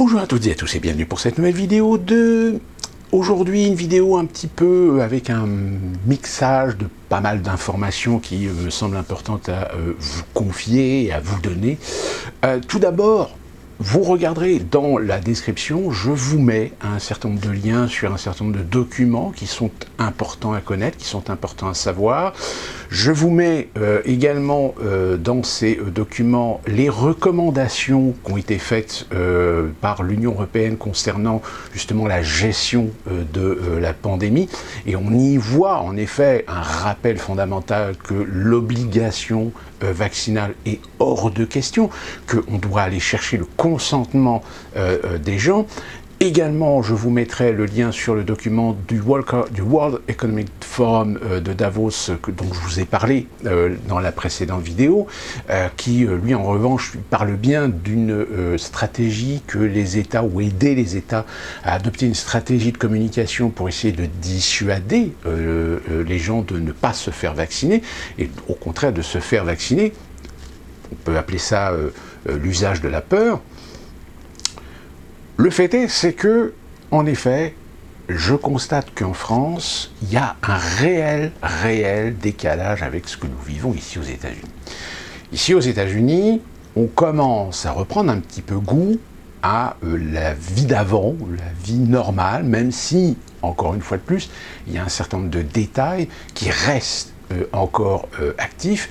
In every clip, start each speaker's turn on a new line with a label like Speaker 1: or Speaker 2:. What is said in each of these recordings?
Speaker 1: Bonjour à toutes et à tous et bienvenue pour cette nouvelle vidéo aujourd'hui, une vidéo un petit peu avec un mixage de pas mal d'informations qui me semblent importantes à vous confier et à vous donner. Tout d'abord, vous regarderez dans la description, je vous mets un certain nombre de liens sur un certain nombre de documents qui sont importants à connaître, qui sont importants à savoir. Je vous mets également dans ces documents les recommandations qui ont été faites par l'Union européenne concernant justement la gestion de la pandémie. Et on y voit en effet un rappel fondamental que l'obligation vaccinale est hors de question, qu'on doit aller chercher le consentement des gens. Également, je vous mettrai le lien sur le document du World Economic Forum de Davos dont je vous ai parlé dans la précédente vidéo, qui, lui, en revanche, parle bien d'une stratégie que les États, ou aider les États à adopter une stratégie de communication pour essayer de dissuader les gens de ne pas se faire vacciner, et au contraire de se faire vacciner. On peut appeler ça l'usage de la peur. Le fait est, c'est que, en effet, je constate qu'en France, il y a un réel décalage avec ce que nous vivons ici aux États-Unis. Ici aux États-Unis, on commence à reprendre un petit peu goût à la vie d'avant, la vie normale, même si, encore une fois de plus, il y a un certain nombre de détails qui restent encore actifs.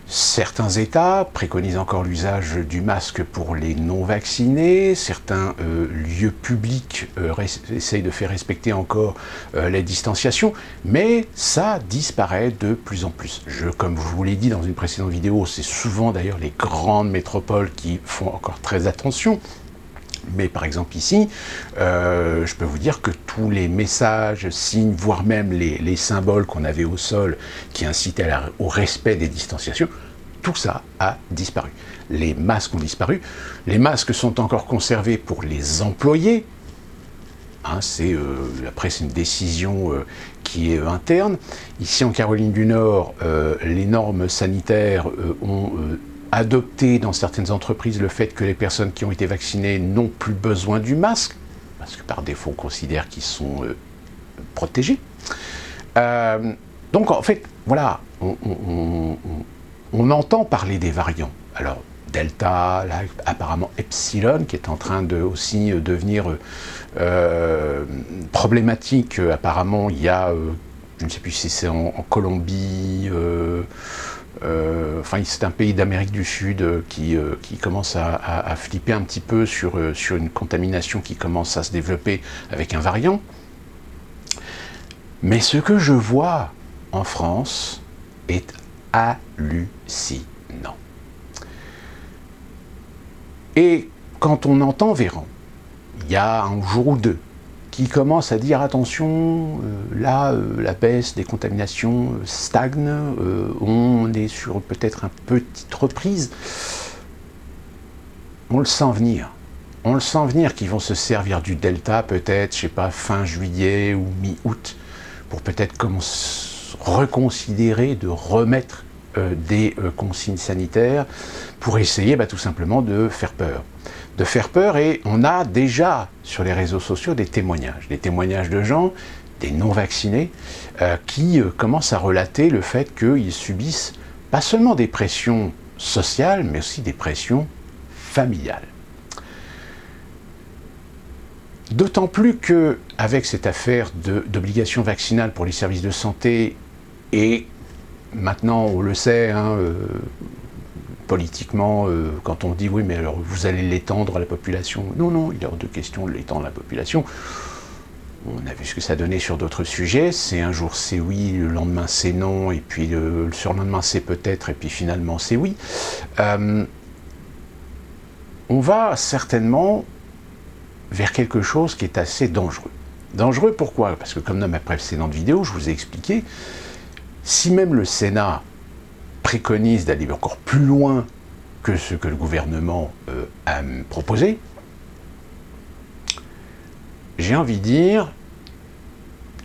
Speaker 1: Certains États préconisent encore l'usage du masque pour les non-vaccinés, certains lieux publics essayent de faire respecter encore la distanciation, mais ça disparaît de plus en plus. Comme je vous l'ai dit dans une précédente vidéo, c'est souvent d'ailleurs les grandes métropoles qui font encore très attention. Mais par exemple ici, je peux vous dire que tous les messages, signes, voire même les symboles qu'on avait au sol qui incitaient au respect des distanciations, tout ça a disparu. Les masques ont disparu. Les masques sont encore conservés pour les employés. Hein, après, c'est une décision qui est interne. Ici, en Caroline du Nord, les normes sanitaires ont adopté dans certaines entreprises le fait que les personnes qui ont été vaccinées n'ont plus besoin du masque, parce que par défaut on considère qu'ils sont protégés. Donc en fait, voilà, on entend parler des variants. Alors Delta, là, apparemment Epsilon, qui est en train de aussi devenir problématique. Apparemment, il y a, je ne sais plus si c'est en Colombie, enfin, c'est un pays d'Amérique du Sud qui commence à flipper un petit peu sur une contamination qui commence à se développer avec un variant. Mais ce que je vois en France est hallucinant. Et quand on entend Véran, il y a un jour ou deux, qui commence à dire attention, là la baisse des contaminations stagne, on est sur peut-être une petite reprise. On le sent venir. On le sent venir qu'ils vont se servir du Delta peut-être, je sais pas, fin juillet ou mi-août, pour peut-être reconsidérer, de remettre des consignes sanitaires, pour essayer tout simplement de faire peur. Et on a déjà sur les réseaux sociaux des témoignages de gens, des non-vaccinés, qui commencent à relater le fait qu'ils subissent pas seulement des pressions sociales, mais aussi des pressions familiales. D'autant plus qu'avec cette affaire d'obligation vaccinale pour les services de santé, et maintenant on le sait, hein, politiquement, quand on dit oui, mais alors vous allez l'étendre à la population. Non, il est hors de question de l'étendre à la population. On a vu ce que ça donnait sur d'autres sujets. C'est un jour c'est oui, le lendemain c'est non, et puis le surlendemain c'est peut-être, et puis finalement c'est oui. On va certainement vers quelque chose qui est assez dangereux. Dangereux pourquoi? Parce que comme dans ma précédente vidéo, je vous ai expliqué, si même le Sénat préconise d'aller encore plus loin que ce que le gouvernement a proposé, j'ai envie de dire,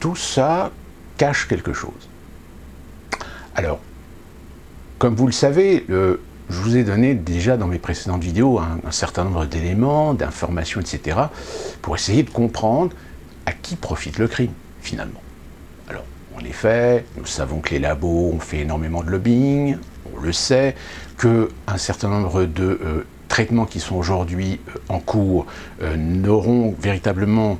Speaker 1: tout ça cache quelque chose. Alors, comme vous le savez, je vous ai donné déjà dans mes précédentes vidéos un certain nombre d'éléments, d'informations, etc., pour essayer de comprendre à qui profite le crime, finalement. Alors, en effet, nous savons que les labos ont fait énormément de lobbying, on le sait, qu'un certain nombre de traitements qui sont aujourd'hui en cours n'auront véritablement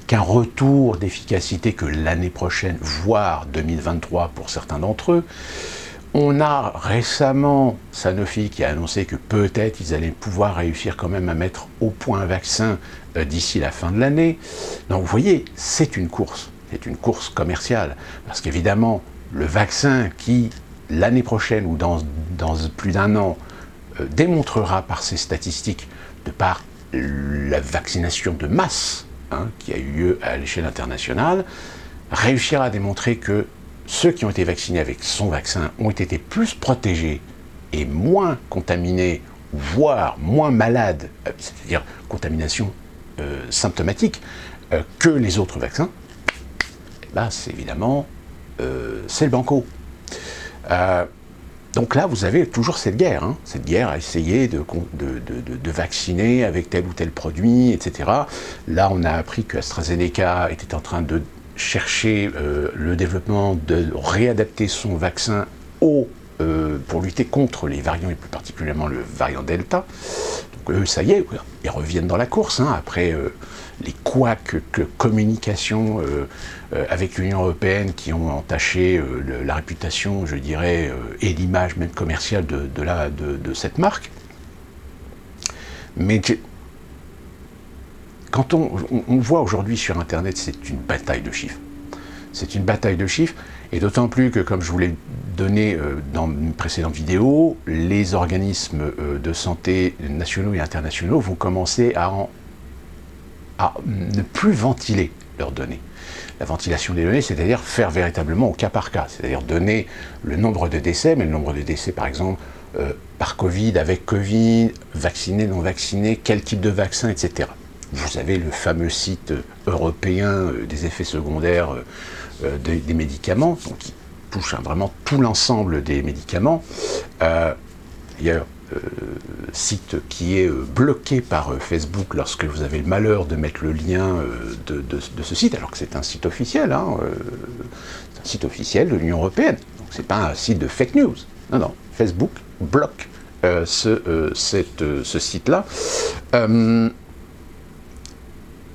Speaker 1: qu'un retour d'efficacité que l'année prochaine, voire 2023 pour certains d'entre eux. On a récemment Sanofi qui a annoncé que peut-être ils allaient pouvoir réussir quand même à mettre au point un vaccin d'ici la fin de l'année. Donc vous voyez, c'est une course commerciale. Parce qu'évidemment, le vaccin qui, l'année prochaine ou dans plus d'un an, démontrera par ses statistiques, de par la vaccination de masse qui a eu lieu à l'échelle internationale, réussira à démontrer que ceux qui ont été vaccinés avec son vaccin ont été plus protégés et moins contaminés, voire moins malades, c'est-à-dire contamination symptomatique, que les autres vaccins, là, c'est évidemment, c'est le banco. Donc là, vous avez toujours cette guerre à essayer de vacciner avec tel ou tel produit, etc. Là, on a appris que AstraZeneca était en train de chercher le développement de réadapter son vaccin pour lutter contre les variants, et plus particulièrement le variant Delta. Donc eux, ça y est, ils reviennent dans la course, après les couacs de communication avec l'Union européenne qui ont entaché la réputation, je dirais, et l'image même commerciale de cette marque. Mais quand on voit aujourd'hui sur Internet, c'est une bataille de chiffres. C'est une bataille de chiffres, et d'autant plus que, comme je vous l'ai donné dans une précédente vidéo, les organismes de santé nationaux et internationaux vont commencer à ne plus ventiler leurs données. La ventilation des données, c'est-à-dire faire véritablement au cas par cas, c'est-à-dire donner le nombre de décès, mais le nombre de décès par exemple par Covid, avec Covid, vacciné, non vacciné, quel type de vaccin, etc. Vous avez le fameux site européen des effets secondaires des médicaments, donc qui touche vraiment tout l'ensemble des médicaments. D'ailleurs, site qui est bloqué par Facebook lorsque vous avez le malheur de mettre le lien de ce site, alors que c'est un site officiel, c'est un site officiel de l'Union européenne, donc c'est pas un site de fake news. Non, non, Facebook bloque ce site-là.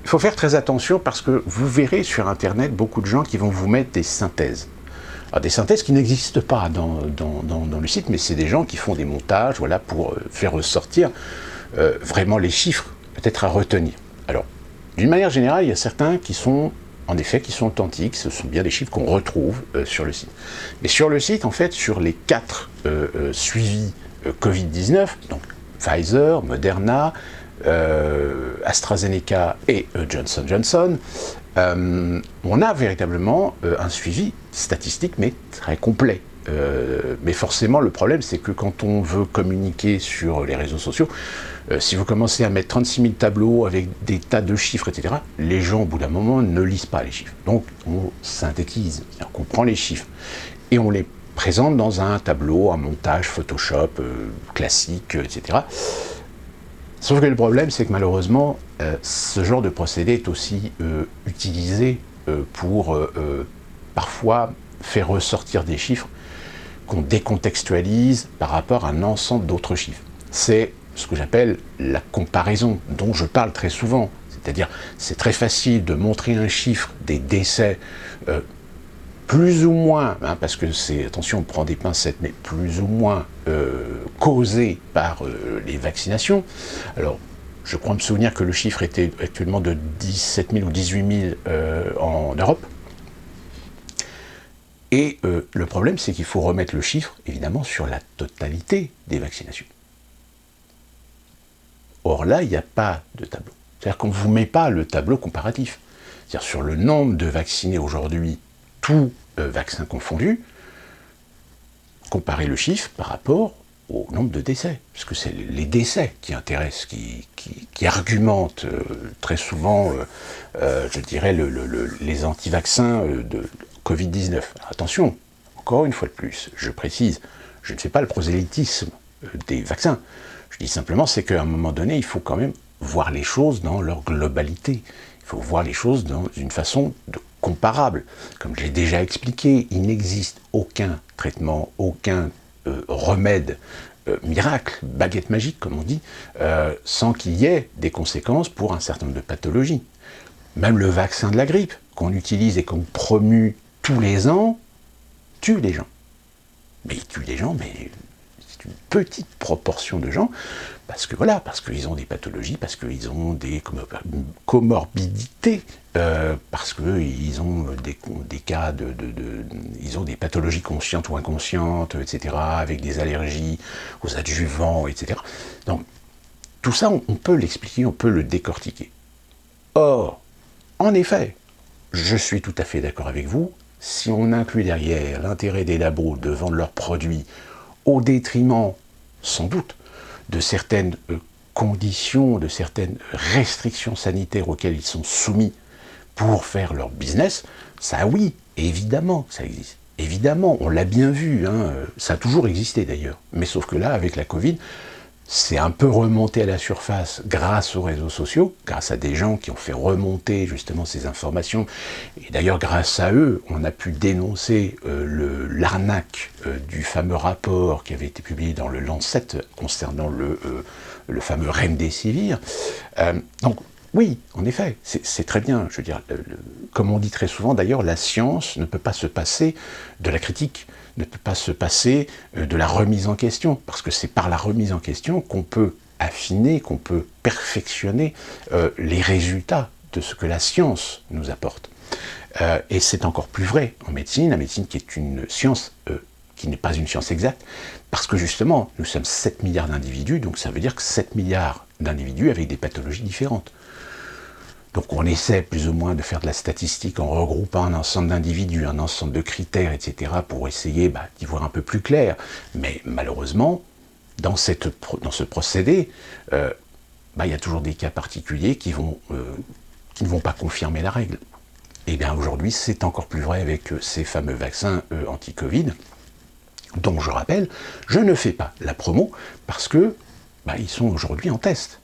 Speaker 1: Il faut faire très attention parce que vous verrez sur Internet beaucoup de gens qui vont vous mettre des synthèses. Alors, des synthèses qui n'existent pas dans le site, mais c'est des gens qui font des montages pour faire ressortir vraiment les chiffres, peut-être à retenir. Alors, d'une manière générale, il y a certains qui sont, en effet, qui sont authentiques, ce sont bien des chiffres qu'on retrouve sur le site. Mais sur le site, en fait, sur les 4 suivis Covid-19, donc Pfizer, Moderna, AstraZeneca et Johnson & Johnson, on a véritablement un suivi statistique, mais très complet. Mais forcément, le problème, c'est que quand on veut communiquer sur les réseaux sociaux, si vous commencez à mettre 36 000 tableaux avec des tas de chiffres, etc., les gens, au bout d'un moment, ne lisent pas les chiffres. Donc, on synthétise, c'est-à-dire qu'on prend les chiffres et on les présente dans un tableau, un montage Photoshop classique, etc. Sauf que le problème, c'est que malheureusement, ce genre de procédé est aussi utilisé pour parfois faire ressortir des chiffres qu'on décontextualise par rapport à un ensemble d'autres chiffres. C'est ce que j'appelle la comparaison, dont je parle très souvent. C'est-à-dire, c'est très facile de montrer un chiffre des décès plus ou moins, parce que c'est, attention, on prend des pincettes, mais plus ou moins causés par les vaccinations. Alors, je crois me souvenir que le chiffre était actuellement de 17 000 ou 18 000 en Europe. Et le problème, c'est qu'il faut remettre le chiffre, évidemment, sur la totalité des vaccinations. Or là, il n'y a pas de tableau. C'est-à-dire qu'on ne vous met pas le tableau comparatif. C'est-à-dire sur le nombre de vaccinés aujourd'hui, tous vaccins confondus, comparer le chiffre par rapport au nombre de décès, puisque c'est les décès qui intéressent, qui argumentent très souvent, je dirais, les anti-vaccins de Covid-19. Attention, encore une fois de plus, je précise, Je ne fais pas le prosélytisme des vaccins. Je dis simplement, c'est qu'à un moment donné, il faut quand même voir les choses dans leur globalité. Il faut voir les choses dans une façon comparable. Comme je l'ai déjà expliqué, il n'existe aucun traitement, aucun remède miracle, baguette magique comme on dit, sans qu'il y ait des conséquences pour un certain nombre de pathologies. Même le vaccin de la grippe qu'on utilise et qu'on promue tous les ans tue les gens. Mais il tue les gens, mais c'est une petite proportion de gens, parce que voilà, parce qu'ils ont des pathologies, parce qu'ils ont des comorbidités, parce qu'ils ont des cas ils ont des pathologies conscientes ou inconscientes, etc., avec des allergies aux adjuvants, etc. Donc, tout ça, on peut l'expliquer, on peut le décortiquer. Or, en effet, je suis tout à fait d'accord avec vous, si on inclut derrière l'intérêt des labos de vendre leurs produits au détriment, sans doute, de certaines conditions, de certaines restrictions sanitaires auxquelles ils sont soumis pour faire leur business, ça oui, évidemment que ça existe. Évidemment, on l'a bien vu, hein, ça a toujours existé d'ailleurs. Mais sauf que là, avec la Covid, c'est un peu remonté à la surface grâce aux réseaux sociaux, grâce à des gens qui ont fait remonter justement ces informations. Et d'ailleurs, grâce à eux, on a pu dénoncer l'arnaque du fameux rapport qui avait été publié dans le Lancet concernant le fameux Remdesivir. Donc, oui, en effet, c'est très bien. Je veux dire, comme on dit très souvent, d'ailleurs, la science ne peut pas se passer de la critique, ne peut pas se passer de la remise en question, parce que c'est par la remise en question qu'on peut affiner, qu'on peut perfectionner les résultats de ce que la science nous apporte. Et c'est encore plus vrai en médecine, la médecine qui est une science qui n'est pas une science exacte, parce que justement, nous sommes 7 milliards d'individus, donc ça veut dire que 7 milliards d'individus avec des pathologies différentes. Donc on essaie plus ou moins de faire de la statistique en regroupant un ensemble d'individus, un ensemble de critères, etc. pour essayer d'y voir un peu plus clair. Mais malheureusement, dans ce procédé, il y a toujours des cas particuliers qui ne vont pas confirmer la règle. Et bien aujourd'hui, c'est encore plus vrai avec ces fameux vaccins anti-Covid, dont je rappelle, je ne fais pas la promo parce que ils sont aujourd'hui en test.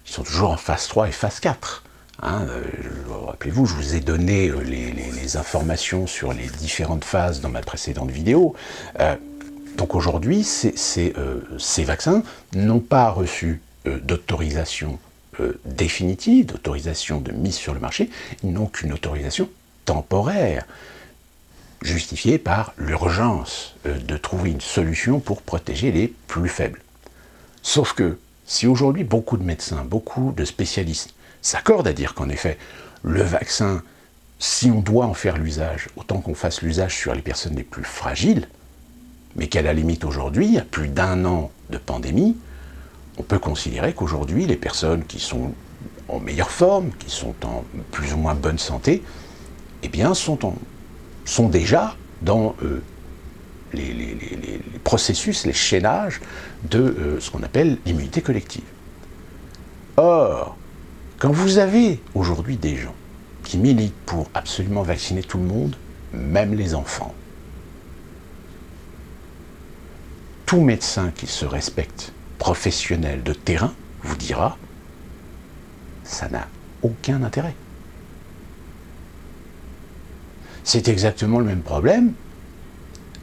Speaker 1: Ils sont toujours en phase 3 et phase 4. Rappelez-vous, je vous ai donné les informations sur les différentes phases dans ma précédente vidéo. Donc aujourd'hui, ces vaccins n'ont pas reçu d'autorisation définitive, d'autorisation de mise sur le marché, ils n'ont qu'une autorisation temporaire, justifiée par l'urgence de trouver une solution pour protéger les plus faibles. Sauf que, si aujourd'hui beaucoup de médecins, beaucoup de spécialistes s'accordent à dire qu'en effet, le vaccin, si on doit en faire l'usage, autant qu'on fasse l'usage sur les personnes les plus fragiles, mais qu'à la limite aujourd'hui, à plus d'1 an de pandémie, on peut considérer qu'aujourd'hui, les personnes qui sont en meilleure forme, qui sont en plus ou moins bonne santé, eh bien, sont déjà dans les processus, les chaînages de ce qu'on appelle l'immunité collective. Or, quand vous avez aujourd'hui des gens qui militent pour absolument vacciner tout le monde, même les enfants, tout médecin qui se respecte, professionnel de terrain, vous dira, ça n'a aucun intérêt. C'est exactement le même problème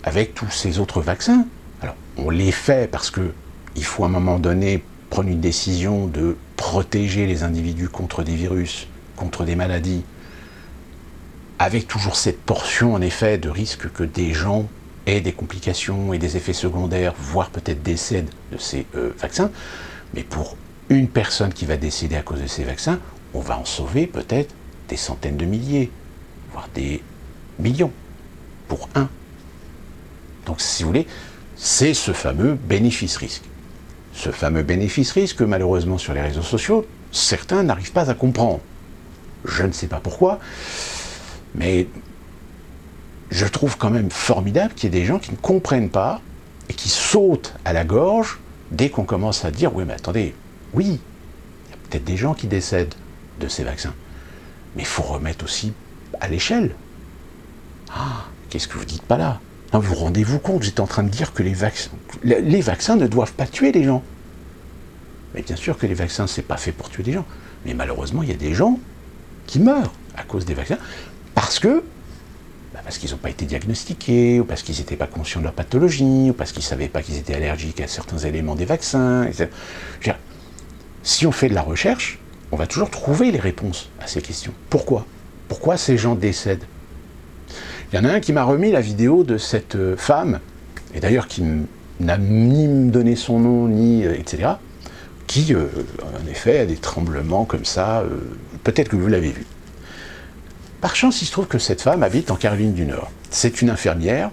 Speaker 1: avec tous ces autres vaccins. Alors, on les fait parce qu'il faut à un moment donné prendre une décision de protéger les individus contre des virus, contre des maladies, avec toujours cette portion, en effet, de risque que des gens aient des complications et des effets secondaires, voire peut-être décèdent de ces vaccins. Mais pour une personne qui va décéder à cause de ces vaccins, on va en sauver peut-être des centaines de milliers, voire des millions, pour un. Donc, si vous voulez, c'est ce fameux bénéfice-risque. Ce fameux bénéfice-risque que, malheureusement, sur les réseaux sociaux, certains n'arrivent pas à comprendre. Je ne sais pas pourquoi, mais je trouve quand même formidable qu'il y ait des gens qui ne comprennent pas et qui sautent à la gorge dès qu'on commence à dire « Oui, mais attendez, oui, il y a peut-être des gens qui décèdent de ces vaccins, mais il faut remettre aussi à l'échelle. Ah, qu'est-ce que vous dites pas là? Non, vous rendez-vous compte, j'étais en train de dire que les vaccins ne doivent pas tuer les gens. Mais bien sûr que les vaccins, c'est pas fait pour tuer les gens. Mais malheureusement, il y a des gens qui meurent à cause des vaccins parce qu'ils n'ont pas été diagnostiqués, ou parce qu'ils n'étaient pas conscients de leur pathologie, ou parce qu'ils ne savaient pas qu'ils étaient allergiques à certains éléments des vaccins, etc. Si on fait de la recherche, on va toujours trouver les réponses à ces questions. Pourquoi ? Pourquoi ces gens décèdent ? Il y en a un qui m'a remis la vidéo de cette femme, et d'ailleurs qui n'a ni donné son nom, ni etc., qui, en effet, a des tremblements comme ça, peut-être que vous l'avez vu. Par chance, il se trouve que cette femme habite en Caroline du Nord. C'est une infirmière,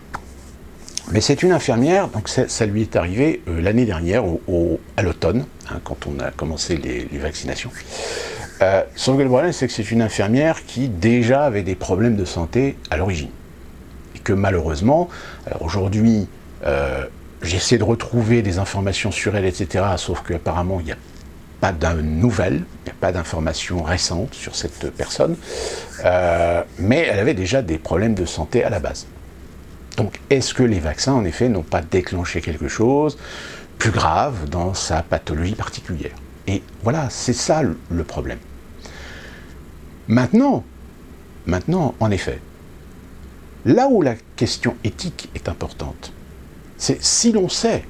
Speaker 1: mais c'est une infirmière, donc ça lui est arrivé l'année dernière, à l'automne, hein, quand on a commencé les vaccinations. Son problème, c'est que c'est une infirmière qui déjà avait des problèmes de santé à l'origine. Et que malheureusement, alors aujourd'hui, j'essaie de retrouver des informations sur elle, etc., sauf qu'apparemment, il n'y a pas de nouvelles, il n'y a pas d'informations récentes sur cette personne, mais elle avait déjà des problèmes de santé à la base. Donc, est-ce que les vaccins, en effet, n'ont pas déclenché quelque chose plus grave dans sa pathologie particulière ? Et voilà, c'est ça le problème. Maintenant, en effet, là où la question éthique est importante, c'est si l'on sait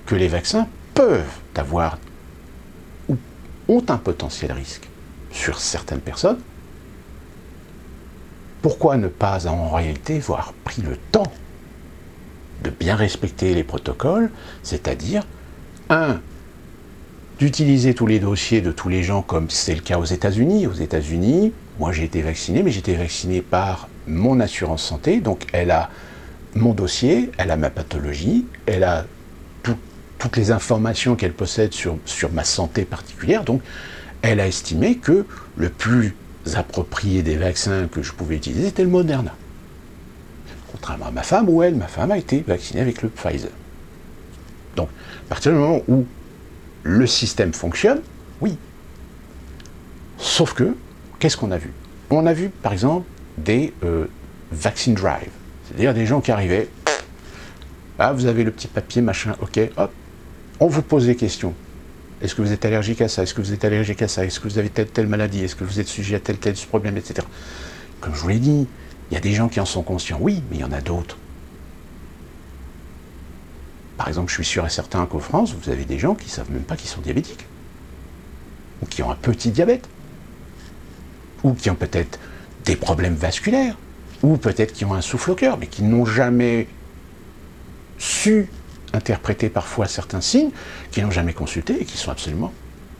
Speaker 1: que les vaccins peuvent avoir ou ont un potentiel risque sur certaines personnes, pourquoi ne pas en réalité avoir pris le temps de bien respecter les protocoles, c'est-à-dire, d'utiliser tous les dossiers de tous les gens comme c'est le cas aux États-Unis. Aux États-Unis, moi j'ai été vacciné, mais j'ai été vacciné par mon assurance santé, donc elle a mon dossier, elle a ma pathologie, elle a toutes les informations qu'elle possède sur ma santé particulière, donc elle a estimé que le plus approprié des vaccins que je pouvais utiliser était le Moderna. Contrairement à ma femme, ma femme a été vaccinée avec le Pfizer. Donc, à partir du moment où le système fonctionne, oui. Sauf que, qu'est-ce qu'on a vu ? On a vu, par exemple, des vaccine drive. C'est-à-dire des gens qui arrivaient, vous avez le petit papier, machin, ok, hop, on vous pose des questions. Est-ce que vous êtes allergique à ça ? Est-ce que vous êtes allergique à ça ? Est-ce que vous avez telle maladie ? Est-ce que vous êtes sujet à tel problème, etc. Comme je vous l'ai dit, il y a des gens qui en sont conscients, oui, mais il y en a d'autres. Par exemple, je suis sûr et certain qu'en France, vous avez des gens qui ne savent même pas qu'ils sont diabétiques. Ou qui ont un petit diabète. Ou qui ont peut-être des problèmes vasculaires. Ou peut-être qui ont un souffle au cœur, mais qui n'ont jamais su interpréter parfois certains signes, qui n'ont jamais consulté et qui sont absolument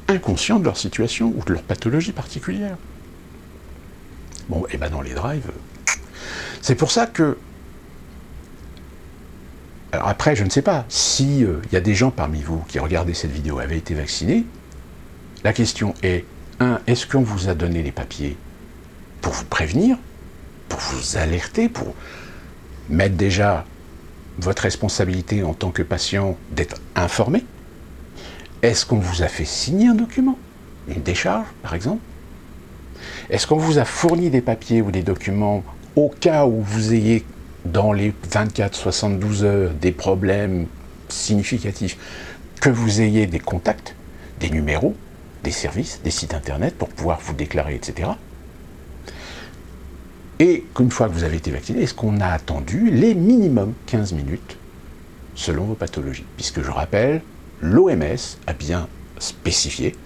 Speaker 1: inconscients de leur situation ou de leur pathologie particulière. Bon, et ben dans les drives, c'est pour ça que... Alors après, je ne sais pas, si y a des gens parmi vous qui regardaient cette vidéo avaient été vaccinés, la question est, est-ce qu'on vous a donné les papiers pour vous prévenir, pour vous alerter, pour mettre déjà votre responsabilité en tant que patient d'être informé ? Est-ce qu'on vous a fait signer un document ? Une décharge, par exemple ? Est-ce qu'on vous a fourni des papiers ou des documents au cas où vous ayez, dans les 24-72 heures, des problèmes significatifs, que vous ayez des contacts, des numéros, des services, des sites internet pour pouvoir vous déclarer, etc. Et qu'une fois que vous avez été vacciné, est-ce qu'on a attendu les minimum 15 minutes selon vos pathologies ? Puisque je rappelle, l'OMS a bien spécifié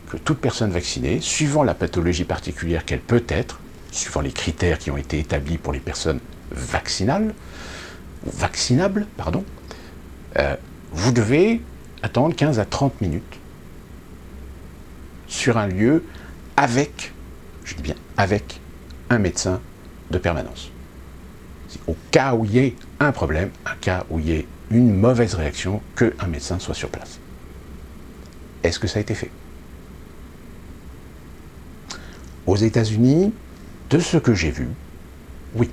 Speaker 1: que toute personne vaccinée, suivant la pathologie particulière qu'elle peut être, suivant les critères qui ont été établis pour les personnes vaccinables, vous devez attendre 15 à 30 minutes sur un lieu avec, je dis bien avec, un médecin de permanence. Au cas où il y ait un problème, un cas où il y ait une mauvaise réaction, qu'un médecin soit sur place. Est-ce que ça a été fait ? Aux États-Unis, de ce que j'ai vu, oui.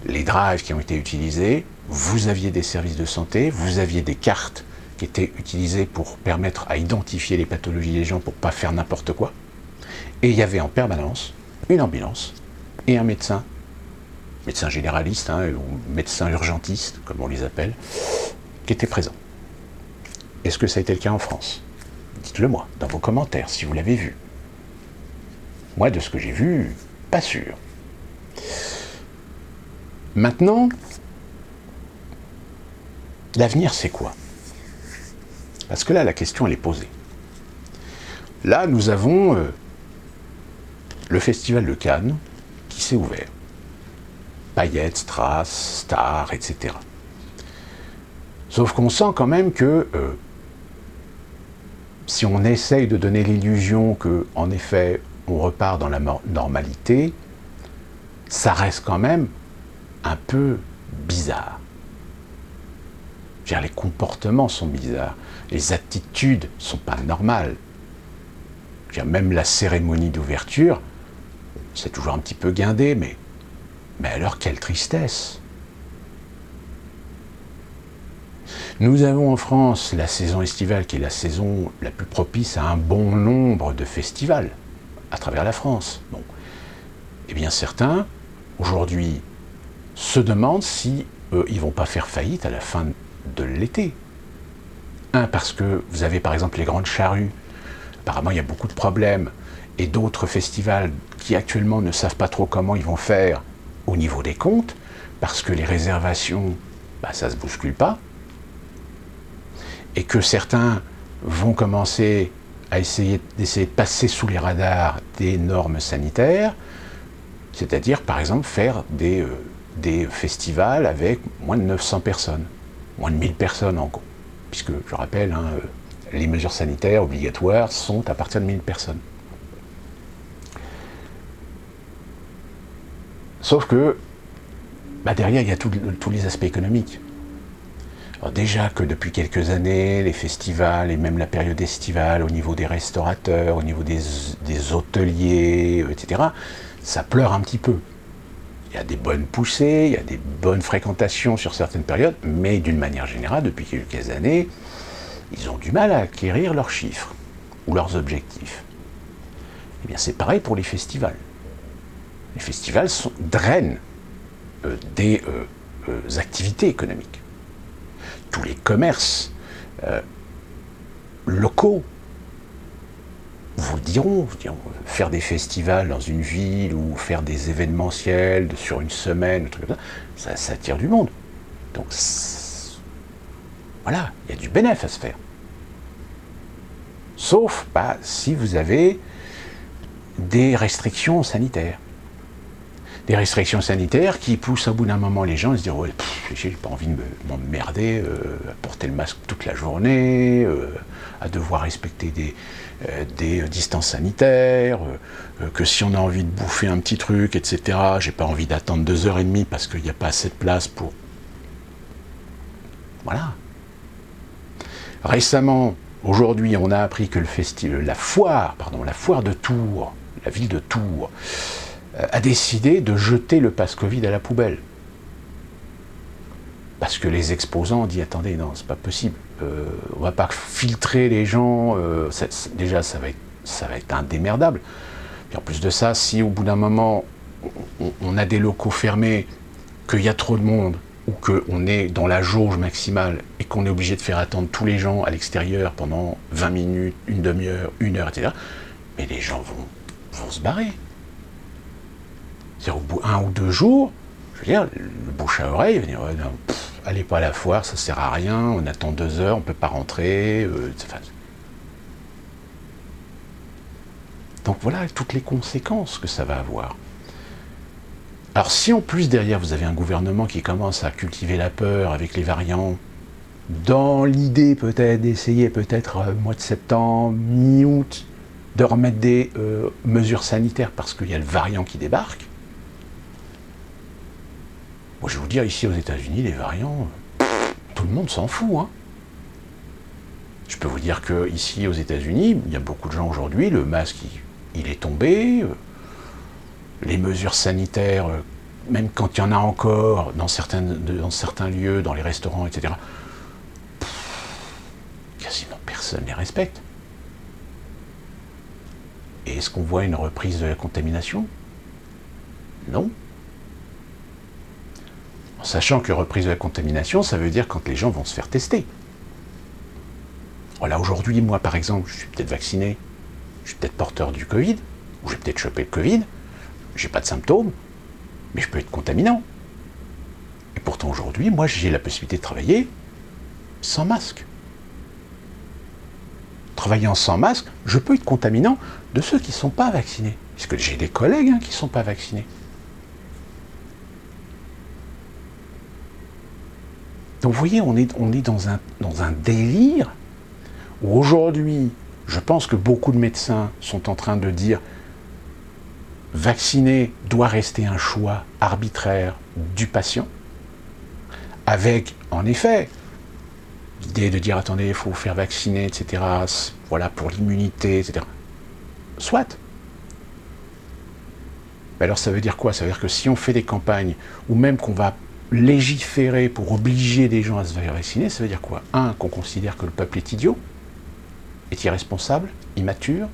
Speaker 1: Les drives qui ont été utilisés, vous aviez des services de santé, vous aviez des cartes qui étaient utilisées pour permettre à identifier les pathologies des gens pour ne pas faire n'importe quoi. Et il y avait en permanence une ambulance et un médecin médecins généralistes, ou médecins urgentistes, comme on les appelle, qui étaient présents. Est-ce que ça a été le cas en France? Dites-le moi, dans vos commentaires, si vous l'avez vu. Moi, de ce que j'ai vu, pas sûr. Maintenant, l'avenir, c'est quoi? Parce que là, la question, elle est posée. Là, nous avons le Festival de Cannes qui s'est ouvert. Paillettes, strass, stars, etc. Sauf qu'on sent quand même que si on essaye de donner l'illusion que, en effet, on repart dans la normalité, ça reste quand même un peu bizarre. Je veux dire, les comportements sont bizarres, les attitudes ne sont pas normales. Je veux dire, même la cérémonie d'ouverture, c'est toujours un petit peu guindé, mais alors quelle tristesse! Nous avons en France la saison estivale qui est la saison la plus propice à un bon nombre de festivals à travers la France. Bon. Eh bien certains, aujourd'hui, se demandent si ils ne vont pas faire faillite à la fin de l'été. Parce que vous avez par exemple les Grandes Charrues, apparemment il y a beaucoup de problèmes, et d'autres festivals qui actuellement ne savent pas trop comment ils vont faire au niveau des comptes, parce que les réservations, ça ne se bouscule pas, et que certains vont commencer à essayer de passer sous les radars des normes sanitaires, c'est-à-dire par exemple faire des festivals avec moins de 900 personnes, moins de 1000 personnes en gros, puisque je rappelle, les mesures sanitaires obligatoires sont à partir de 1000 personnes. Sauf que derrière, il y a tous les aspects économiques. Alors déjà que depuis quelques années, les festivals et même la période estivale, au niveau des restaurateurs, au niveau des hôteliers, etc., ça pleure un petit peu. Il y a des bonnes poussées, il y a des bonnes fréquentations sur certaines périodes, mais d'une manière générale, depuis quelques années, ils ont du mal à acquérir leurs chiffres ou leurs objectifs. Eh bien, c'est pareil pour les festivals. Les festivals drainent des activités économiques. Tous les commerces locaux vous le diront, faire des festivals dans une ville ou faire des événementiels sur une semaine, ça attire du monde. Donc voilà, il y a du bénéfice à se faire. Sauf si vous avez des restrictions sanitaires. Des restrictions sanitaires qui poussent au bout d'un moment les gens à se dire j'ai pas envie de m'emmerder à porter le masque toute la journée, à devoir respecter des distances sanitaires, que si on a envie de bouffer un petit truc, etc., j'ai pas envie d'attendre 2h30 parce qu'il n'y a pas assez de place pour... Voilà. Récemment, aujourd'hui, on a appris que la foire de Tours, la ville de Tours, a décidé de jeter le pass Covid à la poubelle. Parce que les exposants ont dit attendez, non, c'est pas possible. On va pas filtrer les gens. Déjà, ça va être indémerdable. Et en plus de ça, si au bout d'un moment, on a des locaux fermés, qu'il y a trop de monde, ou qu'on est dans la jauge maximale, et qu'on est obligé de faire attendre tous les gens à l'extérieur pendant 20 minutes, une demi-heure, 1 heure, etc., mais les gens vont se barrer. C'est-à-dire, au bout d'1 ou 2 jours, je veux dire, le bouche à oreille va dire allez pas à la foire, ça sert à rien, on attend 2 heures, on peut pas rentrer. Donc voilà toutes les conséquences que ça va avoir. Alors si en plus derrière vous avez un gouvernement qui commence à cultiver la peur avec les variants, dans l'idée peut-être d'essayer peut-être mois de septembre, mi-août, de remettre des mesures sanitaires parce qu'il y a le variant qui débarque, moi, je vais vous dire, ici aux États-Unis, les variants, tout le monde s'en fout. Hein. Je peux vous dire qu'ici aux États-Unis, il y a beaucoup de gens aujourd'hui, le masque, il est tombé, les mesures sanitaires, même quand il y en a encore dans certains lieux, dans les restaurants, etc., quasiment personne ne les respecte. Et est-ce qu'on voit une reprise de la contamination? Non. En sachant que reprise de la contamination, ça veut dire quand les gens vont se faire tester. Voilà, aujourd'hui, moi par exemple, je suis peut-être vacciné, je suis peut-être porteur du Covid, ou j'ai peut-être chopé le Covid, j'ai pas de symptômes, mais je peux être contaminant. Et pourtant aujourd'hui, moi j'ai la possibilité de travailler sans masque. Travaillant sans masque, je peux être contaminant de ceux qui ne sont pas vaccinés. Puisque j'ai des collègues qui ne sont pas vaccinés. Donc vous voyez, on est dans un délire où aujourd'hui, je pense que beaucoup de médecins sont en train de dire vacciner doit rester un choix arbitraire du patient, avec, en effet, l'idée de dire attendez, il faut vous faire vacciner, etc. Voilà, pour l'immunité, etc. Soit. Mais alors ça veut dire quoi? Ça veut dire que si on fait des campagnes, ou même qu'on va légiférer pour obliger des gens à se faire vacciner, ça veut dire quoi? Un, qu'on considère que le peuple est idiot, est irresponsable, immature,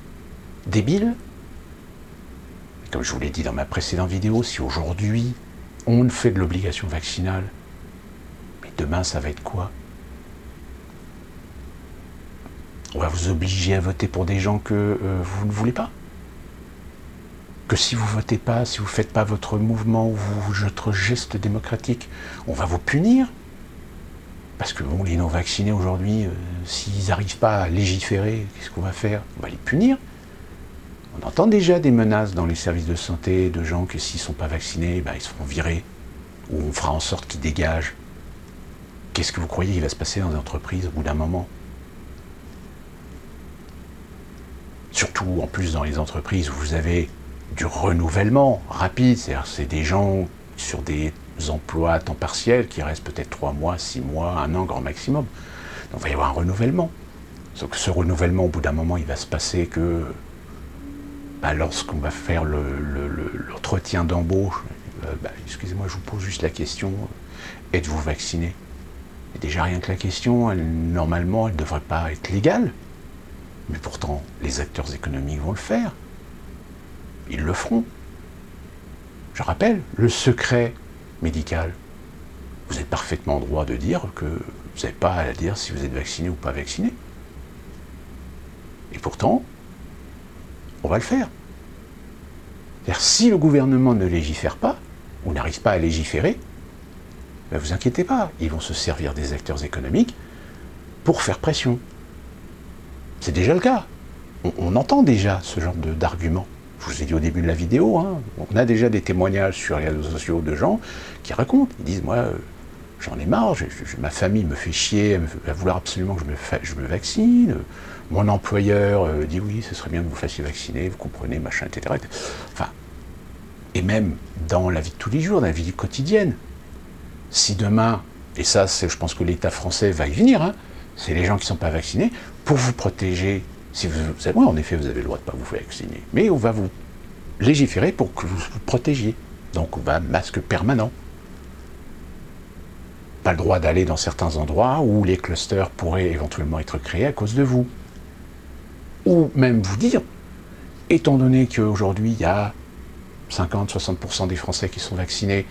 Speaker 1: débile. Et comme je vous l'ai dit dans ma précédente vidéo, si aujourd'hui on fait de l'obligation vaccinale, mais demain ça va être quoi? On va vous obliger à voter pour des gens que vous ne voulez pas. Que si vous ne votez pas, si vous ne faites pas votre mouvement ou votre geste démocratique, on va vous punir. Parce que bon, les non-vaccinés aujourd'hui, s'ils n'arrivent pas à légiférer, qu'est-ce qu'on va faire? On va les punir. On entend déjà des menaces dans les services de santé de gens que s'ils ne sont pas vaccinés, ils se feront virer. Ou on fera en sorte qu'ils dégagent. Qu'est-ce que vous croyez qu'il va se passer dans les entreprises au bout d'un moment? Surtout en plus dans les entreprises où vous avez du renouvellement rapide, c'est-à-dire c'est des gens sur des emplois à temps partiel qui restent peut-être 3 mois, 6 mois, 1 an grand maximum. Donc il va y avoir un renouvellement. Sauf que ce renouvellement, au bout d'un moment, il va se passer que lorsqu'on va faire l'entretien d'embauche, excusez-moi, je vous pose juste la question, êtes-vous vacciné? Et déjà rien que la question, normalement, elle ne devrait pas être légale. Mais pourtant, les acteurs économiques vont le faire. Ils le feront. Je rappelle, le secret médical. Vous êtes parfaitement en droit de dire que vous n'avez pas à dire si vous êtes vacciné ou pas vacciné. Et pourtant, on va le faire. C'est-à-dire, si le gouvernement ne légifère pas, ou n'arrive pas à légiférer, ne vous inquiétez pas, ils vont se servir des acteurs économiques pour faire pression. C'est déjà le cas. On entend déjà ce genre d'arguments. Je vous ai dit au début de la vidéo, on a déjà des témoignages sur les réseaux sociaux de gens qui racontent, ils disent, moi, j'en ai marre, ma famille me fait chier, elle va vouloir absolument que je me vaccine, mon employeur dit oui, ce serait bien que vous fassiez vacciner, vous comprenez, machin, etc. Enfin, et même dans la vie de tous les jours, dans la vie quotidienne, si demain, et ça, je pense que l'État français va y venir, c'est les gens qui ne sont pas vaccinés, pour vous protéger. Si oui, en effet, vous avez le droit de ne pas vous vacciner, mais on va vous légiférer pour que vous vous protégiez. Donc, on va masque permanent. Pas le droit d'aller dans certains endroits où les clusters pourraient éventuellement être créés à cause de vous. Ou même vous dire, étant donné qu'aujourd'hui, il y a 50-60% des Français qui sont vaccinés,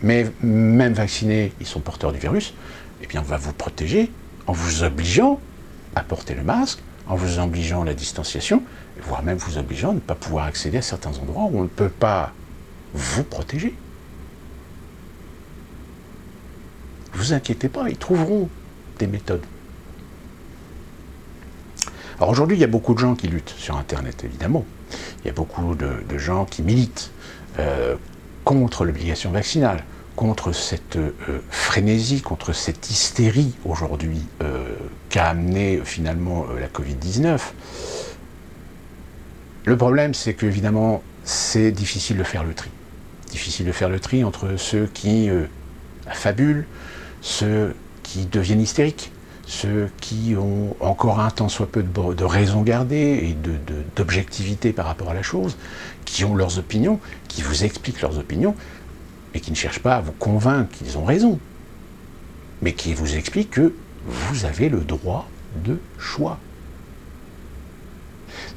Speaker 1: mais même vaccinés, ils sont porteurs du virus, eh bien, on va vous protéger en vous obligeant à porter le masque, en vous obligeant à la distanciation, voire même vous obligeant à ne pas pouvoir accéder à certains endroits où on ne peut pas vous protéger. Ne vous inquiétez pas, ils trouveront des méthodes. Alors aujourd'hui, il y a beaucoup de gens qui luttent sur Internet, évidemment. Il y a beaucoup de gens qui militent contre l'obligation vaccinale, contre cette frénésie, contre cette hystérie aujourd'hui qu'a amené finalement la Covid-19. Le problème, c'est qu'évidemment, c'est difficile de faire le tri. Difficile de faire le tri entre ceux qui affabulent, ceux qui deviennent hystériques, ceux qui ont encore un tant soit peu de raison gardée et d'objectivité par rapport à la chose, qui ont leurs opinions, qui vous expliquent leurs opinions, et qui ne cherchent pas à vous convaincre qu'ils ont raison, mais qui vous expliquent que vous avez le droit de choix.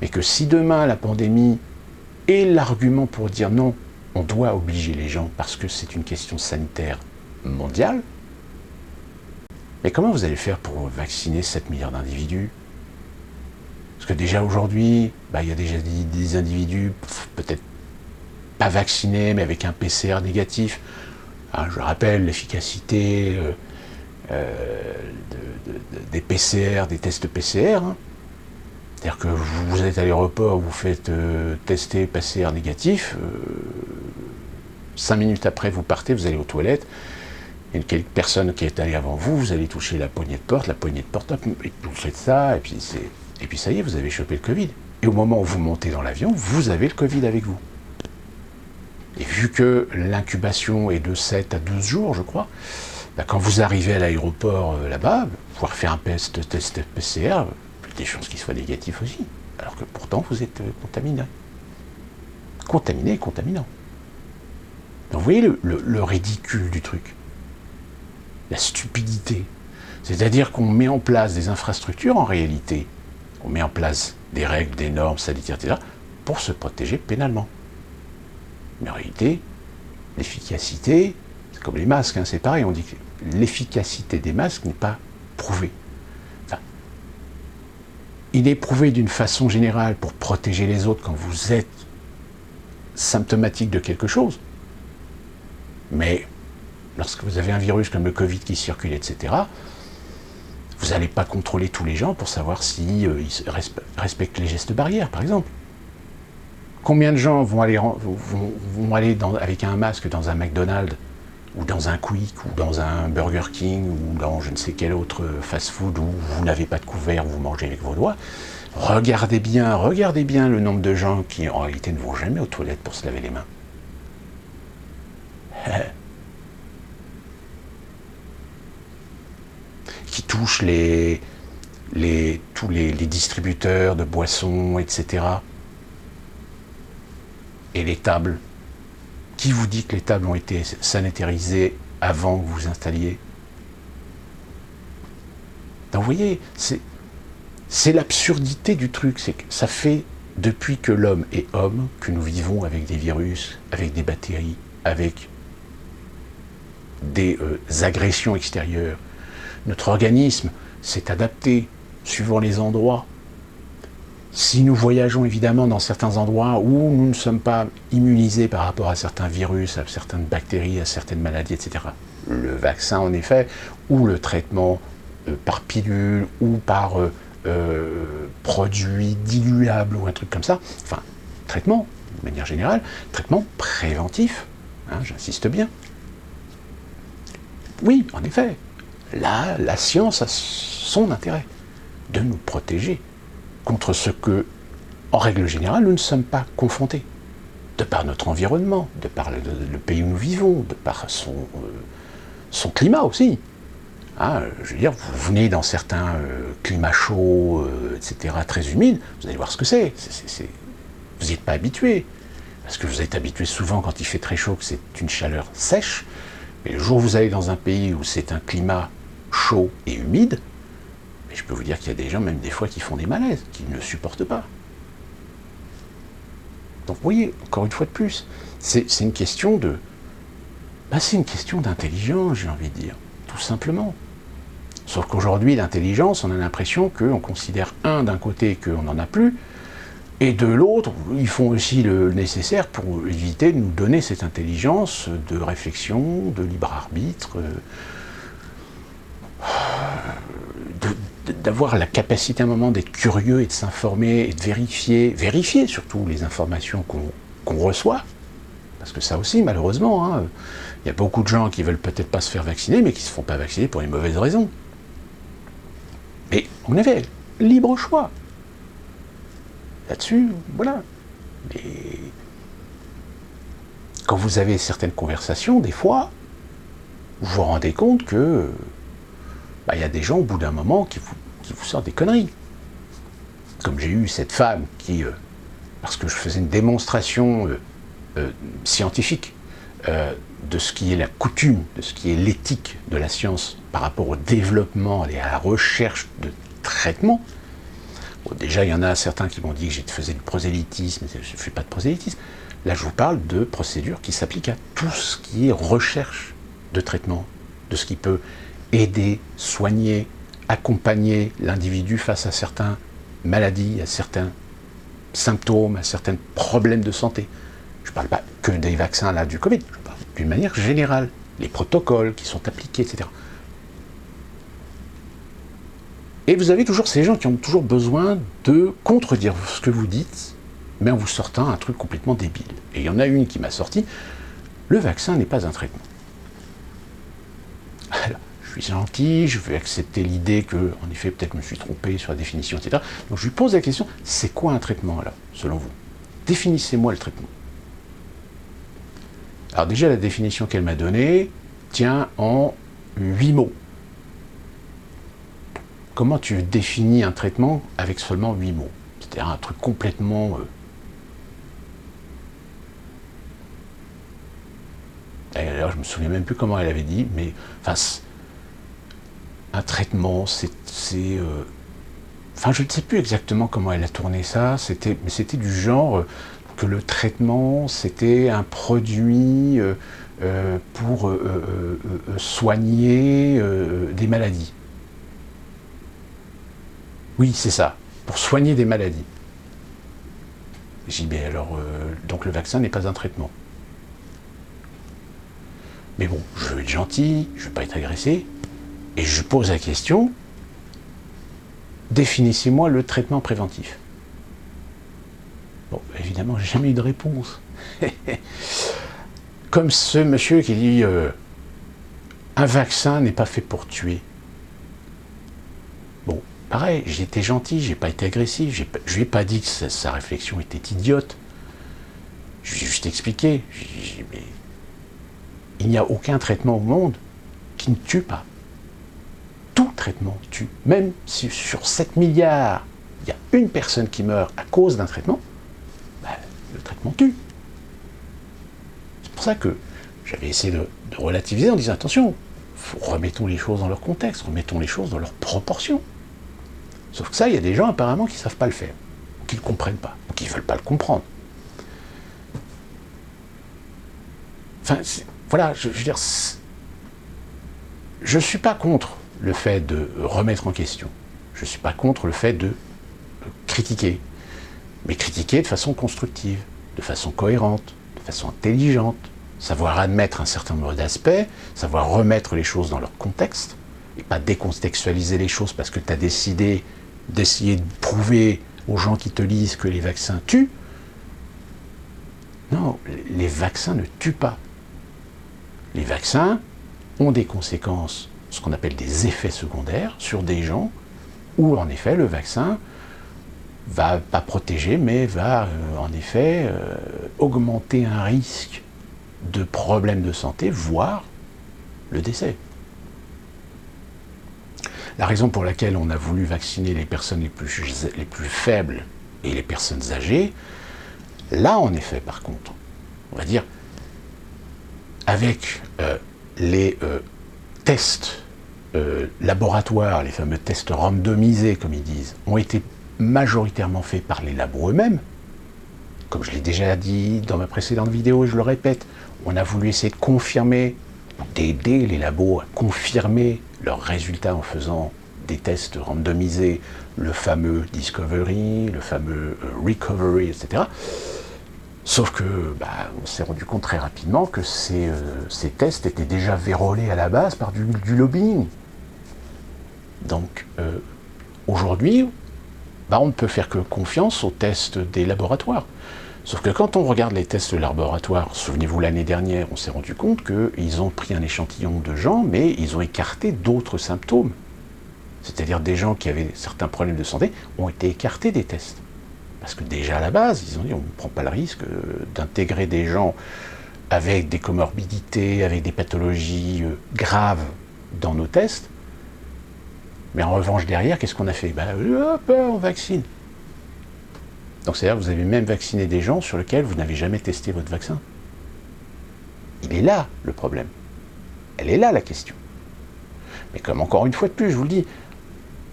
Speaker 1: Mais que si demain la pandémie est l'argument pour dire non, on doit obliger les gens parce que c'est une question sanitaire mondiale. Mais comment vous allez faire pour vacciner 7 milliards d'individus? Parce que déjà aujourd'hui, il y a déjà des individus, peut-être pas vaccinés, mais avec un PCR négatif. Je rappelle l'efficacité des PCR, des tests PCR. C'est-à-dire que vous êtes à l'aéroport, vous faites tester PCR négatif, 5 minutes après vous partez, vous allez aux toilettes, il y a une personne qui est allée avant vous, vous allez toucher la poignée de porte, hop, et vous faites ça, et puis ça y est, vous avez chopé le Covid. Et au moment où vous montez dans l'avion, vous avez le Covid avec vous. Et vu que l'incubation est de 7 à 12 jours, je crois, quand vous arrivez à l'aéroport là-bas, pouvoir faire un test PCR, des chances qu'il soit négatif aussi, alors que pourtant vous êtes contaminé. Contaminé et contaminant. Donc vous voyez le ridicule du truc. La stupidité. C'est-à-dire qu'on met en place des infrastructures, en réalité, on met en place des règles, des normes sanitaires, etc., pour se protéger pénalement. Mais en réalité, l'efficacité, c'est comme les masques, c'est pareil, on dit que l'efficacité des masques n'est pas prouvée. Il est prouvé d'une façon générale pour protéger les autres quand vous êtes symptomatique de quelque chose. Mais lorsque vous avez un virus comme le Covid qui circule, etc., vous n'allez pas contrôler tous les gens pour savoir s'ils respectent les gestes barrières, par exemple. Combien de gens vont aller avec un masque dans un McDonald's, ou dans un Quick, ou dans un Burger King, ou dans je ne sais quel autre fast-food où vous n'avez pas de couvert, vous mangez avec vos doigts? Regardez bien le nombre de gens qui, en réalité, ne vont jamais aux toilettes pour se laver les mains. Qui touchent tous les distributeurs de boissons, etc. Et les tables. Qui vous dit que les tables ont été sanitarisées avant que vous vous installiez? Donc vous voyez, c'est l'absurdité du truc. C'est que ça fait depuis que l'homme est homme que nous vivons avec des virus, avec des bactéries, avec des agressions extérieures. Notre organisme s'est adapté suivant les endroits. Si nous voyageons évidemment dans certains endroits où nous ne sommes pas immunisés par rapport à certains virus, à certaines bactéries, à certaines maladies, etc., le vaccin en effet, ou le traitement par pilule, ou par produit diluable, ou un truc comme ça, enfin, traitement, de manière générale, traitement préventif, j'insiste bien. Oui, en effet, là, la science a son intérêt de nous protéger contre ce que, en règle générale, nous ne sommes pas confrontés, de par notre environnement, de par le pays où nous vivons, de par son climat aussi. Je veux dire, vous venez dans certains climats chauds, etc., très humides, vous allez voir ce que c'est. Vous n'y êtes pas habitué, parce que vous êtes habitué souvent quand il fait très chaud que c'est une chaleur sèche, mais le jour où vous allez dans un pays où c'est un climat chaud et humide, mais je peux vous dire qu'il y a des gens, même des fois, qui font des malaises, qui ne supportent pas. Donc, vous voyez, encore une fois de plus, c'est une question de... c'est une question d'intelligence, j'ai envie de dire, tout simplement. Sauf qu'aujourd'hui, l'intelligence, on a l'impression qu'on considère, d'un côté, qu'on n'en a plus, et de l'autre, ils font aussi le nécessaire pour éviter de nous donner cette intelligence de réflexion, de libre arbitre, d'avoir la capacité à un moment d'être curieux et de s'informer et de vérifier surtout les informations qu'on reçoit. Parce que ça aussi, malheureusement, il y a beaucoup de gens qui veulent peut-être pas se faire vacciner, mais qui se font pas vacciner pour les mauvaises raisons. Mais on avait libre choix. Là-dessus, voilà. Mais quand vous avez certaines conversations, des fois, vous vous rendez compte que y a des gens, au bout d'un moment, qui vous sortent des conneries. Comme j'ai eu cette femme qui, parce que je faisais une démonstration scientifique de ce qui est la coutume, de ce qui est l'éthique de la science par rapport au développement et à la recherche de traitements. Bon, déjà, il y en a certains qui m'ont dit que je faisais du prosélytisme, je ne fais pas de prosélytisme. Là, je vous parle de procédures qui s'appliquent à tout ce qui est recherche de traitement de ce qui peut aider, soigner, accompagner l'individu face à certaines maladies, à certains symptômes, à certains problèmes de santé. Je ne parle pas que des vaccins là du Covid, je parle d'une manière générale, les protocoles qui sont appliqués, etc. Et vous avez toujours ces gens qui ont toujours besoin de contredire ce que vous dites, mais en vous sortant un truc complètement débile. Et il y en a une qui m'a sorti, le vaccin n'est pas un traitement. Alors, je suis gentil, je veux accepter l'idée que, en effet, peut-être je me suis trompé sur la définition, etc. Donc je lui pose la question, c'est quoi un traitement, alors, selon vous? Définissez-moi le traitement. Alors déjà, la définition qu'elle m'a donnée tient en 8 mots. Comment tu définis un traitement avec seulement 8 mots? C'est-à-dire un truc complètement... Alors, je me souviens même plus comment elle avait dit, mais enfin, un traitement, enfin, je ne sais plus exactement comment elle a tourné ça, mais c'était du genre que le traitement, c'était un produit pour soigner des maladies. Oui, c'est ça, pour soigner des maladies. J'ai dit, alors, donc le vaccin n'est pas un traitement. Mais bon, je veux être gentil, je ne veux pas être agressé, et je pose la question, définissez-moi le traitement préventif. Bon, évidemment, j'ai jamais eu de réponse. Comme ce monsieur qui dit, un vaccin n'est pas fait pour tuer. Bon, pareil, j'ai été gentil, j'ai pas été agressif, je lui ai pas dit que sa réflexion était idiote. Je lui ai juste expliqué. Mais il n'y a aucun traitement au monde qui ne tue pas. Tout traitement tue. Même si sur 7 milliards, il y a une personne qui meurt à cause d'un traitement, le traitement tue. C'est pour ça que j'avais essayé de relativiser en disant attention, remettons les choses dans leur contexte, remettons les choses dans leur proportion. Sauf que ça, il y a des gens apparemment qui ne savent pas le faire, ou qui ne le comprennent pas, ou qui ne veulent pas le comprendre. Enfin, voilà, je veux dire, je ne suis pas contre le fait de remettre en question. Je ne suis pas contre le fait de critiquer. Mais critiquer de façon constructive, de façon cohérente, de façon intelligente, savoir admettre un certain nombre d'aspects, savoir remettre les choses dans leur contexte, et pas décontextualiser les choses parce que tu as décidé d'essayer de prouver aux gens qui te lisent que les vaccins tuent. Non, les vaccins ne tuent pas. Les vaccins ont des conséquences, ce qu'on appelle des effets secondaires, sur des gens où, en effet, le vaccin va pas protéger, mais va, en effet, augmenter un risque de problèmes de santé, voire le décès. La raison pour laquelle on a voulu vacciner les personnes les plus faibles et les personnes âgées, là, en effet, par contre, on va dire, avec les tests laboratoires, les fameux tests randomisés, comme ils disent, ont été majoritairement faits par les labos eux-mêmes. Comme je l'ai déjà dit dans ma précédente vidéo, et je le répète, on a voulu essayer de confirmer, d'aider les labos à confirmer leurs résultats en faisant des tests randomisés, le fameux Discovery, le fameux Recovery, etc. Sauf que, on s'est rendu compte très rapidement que ces tests étaient déjà vérolés à la base par du lobbying. Donc, aujourd'hui, on ne peut faire que confiance aux tests des laboratoires. Sauf que quand on regarde les tests laboratoires, souvenez-vous l'année dernière, on s'est rendu compte qu'ils ont pris un échantillon de gens, mais ils ont écarté d'autres symptômes. C'est-à-dire des gens qui avaient certains problèmes de santé ont été écartés des tests. Parce que déjà à la base, ils ont dit on ne prend pas le risque d'intégrer des gens avec des comorbidités, avec des pathologies graves dans nos tests. Mais en revanche, derrière, qu'est-ce qu'on a fait? On vaccine. Donc c'est-à-dire que vous avez même vacciné des gens sur lesquels vous n'avez jamais testé votre vaccin. Il est là le problème. Elle est là la question. Mais comme encore une fois de plus, je vous le dis,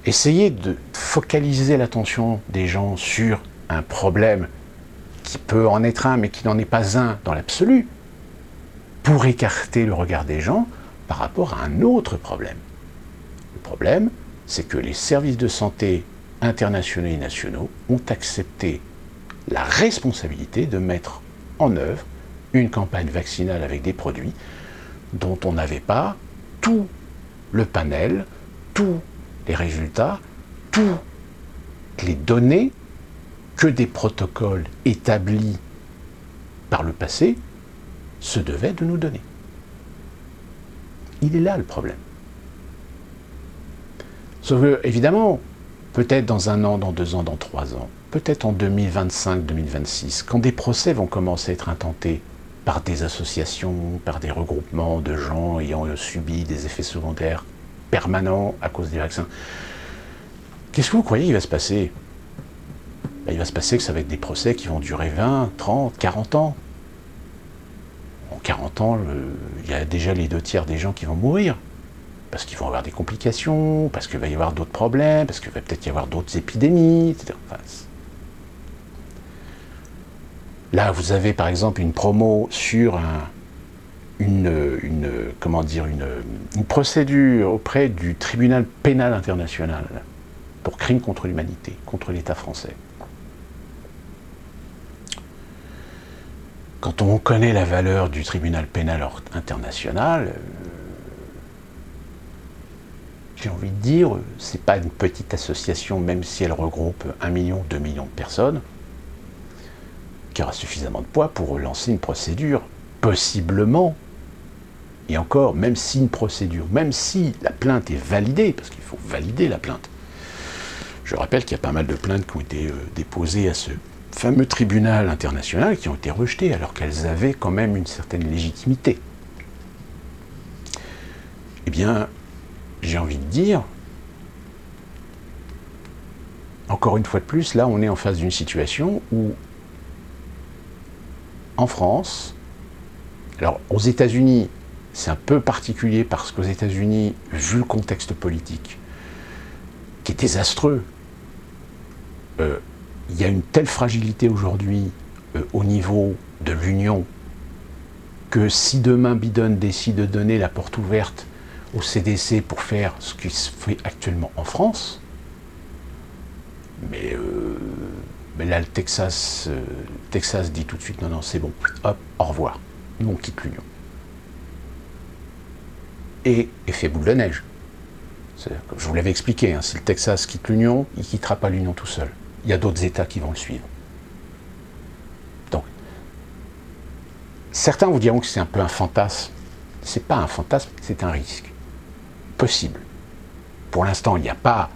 Speaker 1: essayez de focaliser l'attention des gens sur un problème qui peut en être un, mais qui n'en est pas un dans l'absolu, pour écarter le regard des gens, par rapport à un autre problème. Le problème, c'est que les services de santé internationaux et nationaux ont accepté la responsabilité de mettre en œuvre une campagne vaccinale avec des produits dont on n'avait pas tout le panel, tous les résultats, toutes les données que des protocoles établis par le passé se devaient de nous donner. Il est là le problème. Sauf que, évidemment, peut-être dans 1 an, dans 2 ans, dans 3 ans, peut-être en 2025-2026, quand des procès vont commencer à être intentés par des associations, par des regroupements de gens ayant subi des effets secondaires permanents à cause des vaccins, qu'est-ce que vous croyez qu'il va se passer? Il va se passer que ça va être des procès qui vont durer 20, 30, 40 ans. En 40 ans, il y a déjà les 2/3 des gens qui vont mourir. Parce qu'ils vont avoir des complications, parce qu'il va y avoir d'autres problèmes, parce qu'il va peut-être y avoir d'autres épidémies, etc. Enfin, là, vous avez par exemple une promo sur une procédure auprès du tribunal pénal international pour crimes contre l'humanité, contre l'État français. Quand on connaît la valeur du tribunal pénal international, j'ai envie de dire, c'est pas une petite association, même si elle regroupe 1 million, 2 millions de personnes, qui aura suffisamment de poids pour lancer une procédure, possiblement, et encore, même si une procédure, même si la plainte est validée, parce qu'il faut valider la plainte. Je rappelle qu'il y a pas mal de plaintes qui ont été déposées à ce fameux tribunal international qui ont été rejetées, alors qu'elles avaient quand même une certaine légitimité. Eh bien, j'ai envie de dire, encore une fois de plus, là on est en face d'une situation où, en France, alors aux États-Unis, c'est un peu particulier parce qu'aux États-Unis, vu le contexte politique, qui est désastreux, il y a une telle fragilité aujourd'hui au niveau de l'Union que si demain Biden décide de donner la porte ouverte au CDC pour faire ce qui se fait actuellement en France, mais là le Texas dit tout de suite non, c'est bon, hop, au revoir, nous on quitte l'Union. Et effet boule de neige. Comme je vous l'avais expliqué, hein, si le Texas quitte l'Union, il ne quittera pas l'Union tout seul. Il y a d'autres États qui vont le suivre. Donc, certains vous diront que c'est un peu un fantasme. Ce n'est pas un fantasme, c'est un risque. Possible. Pour l'instant, il n'y a pas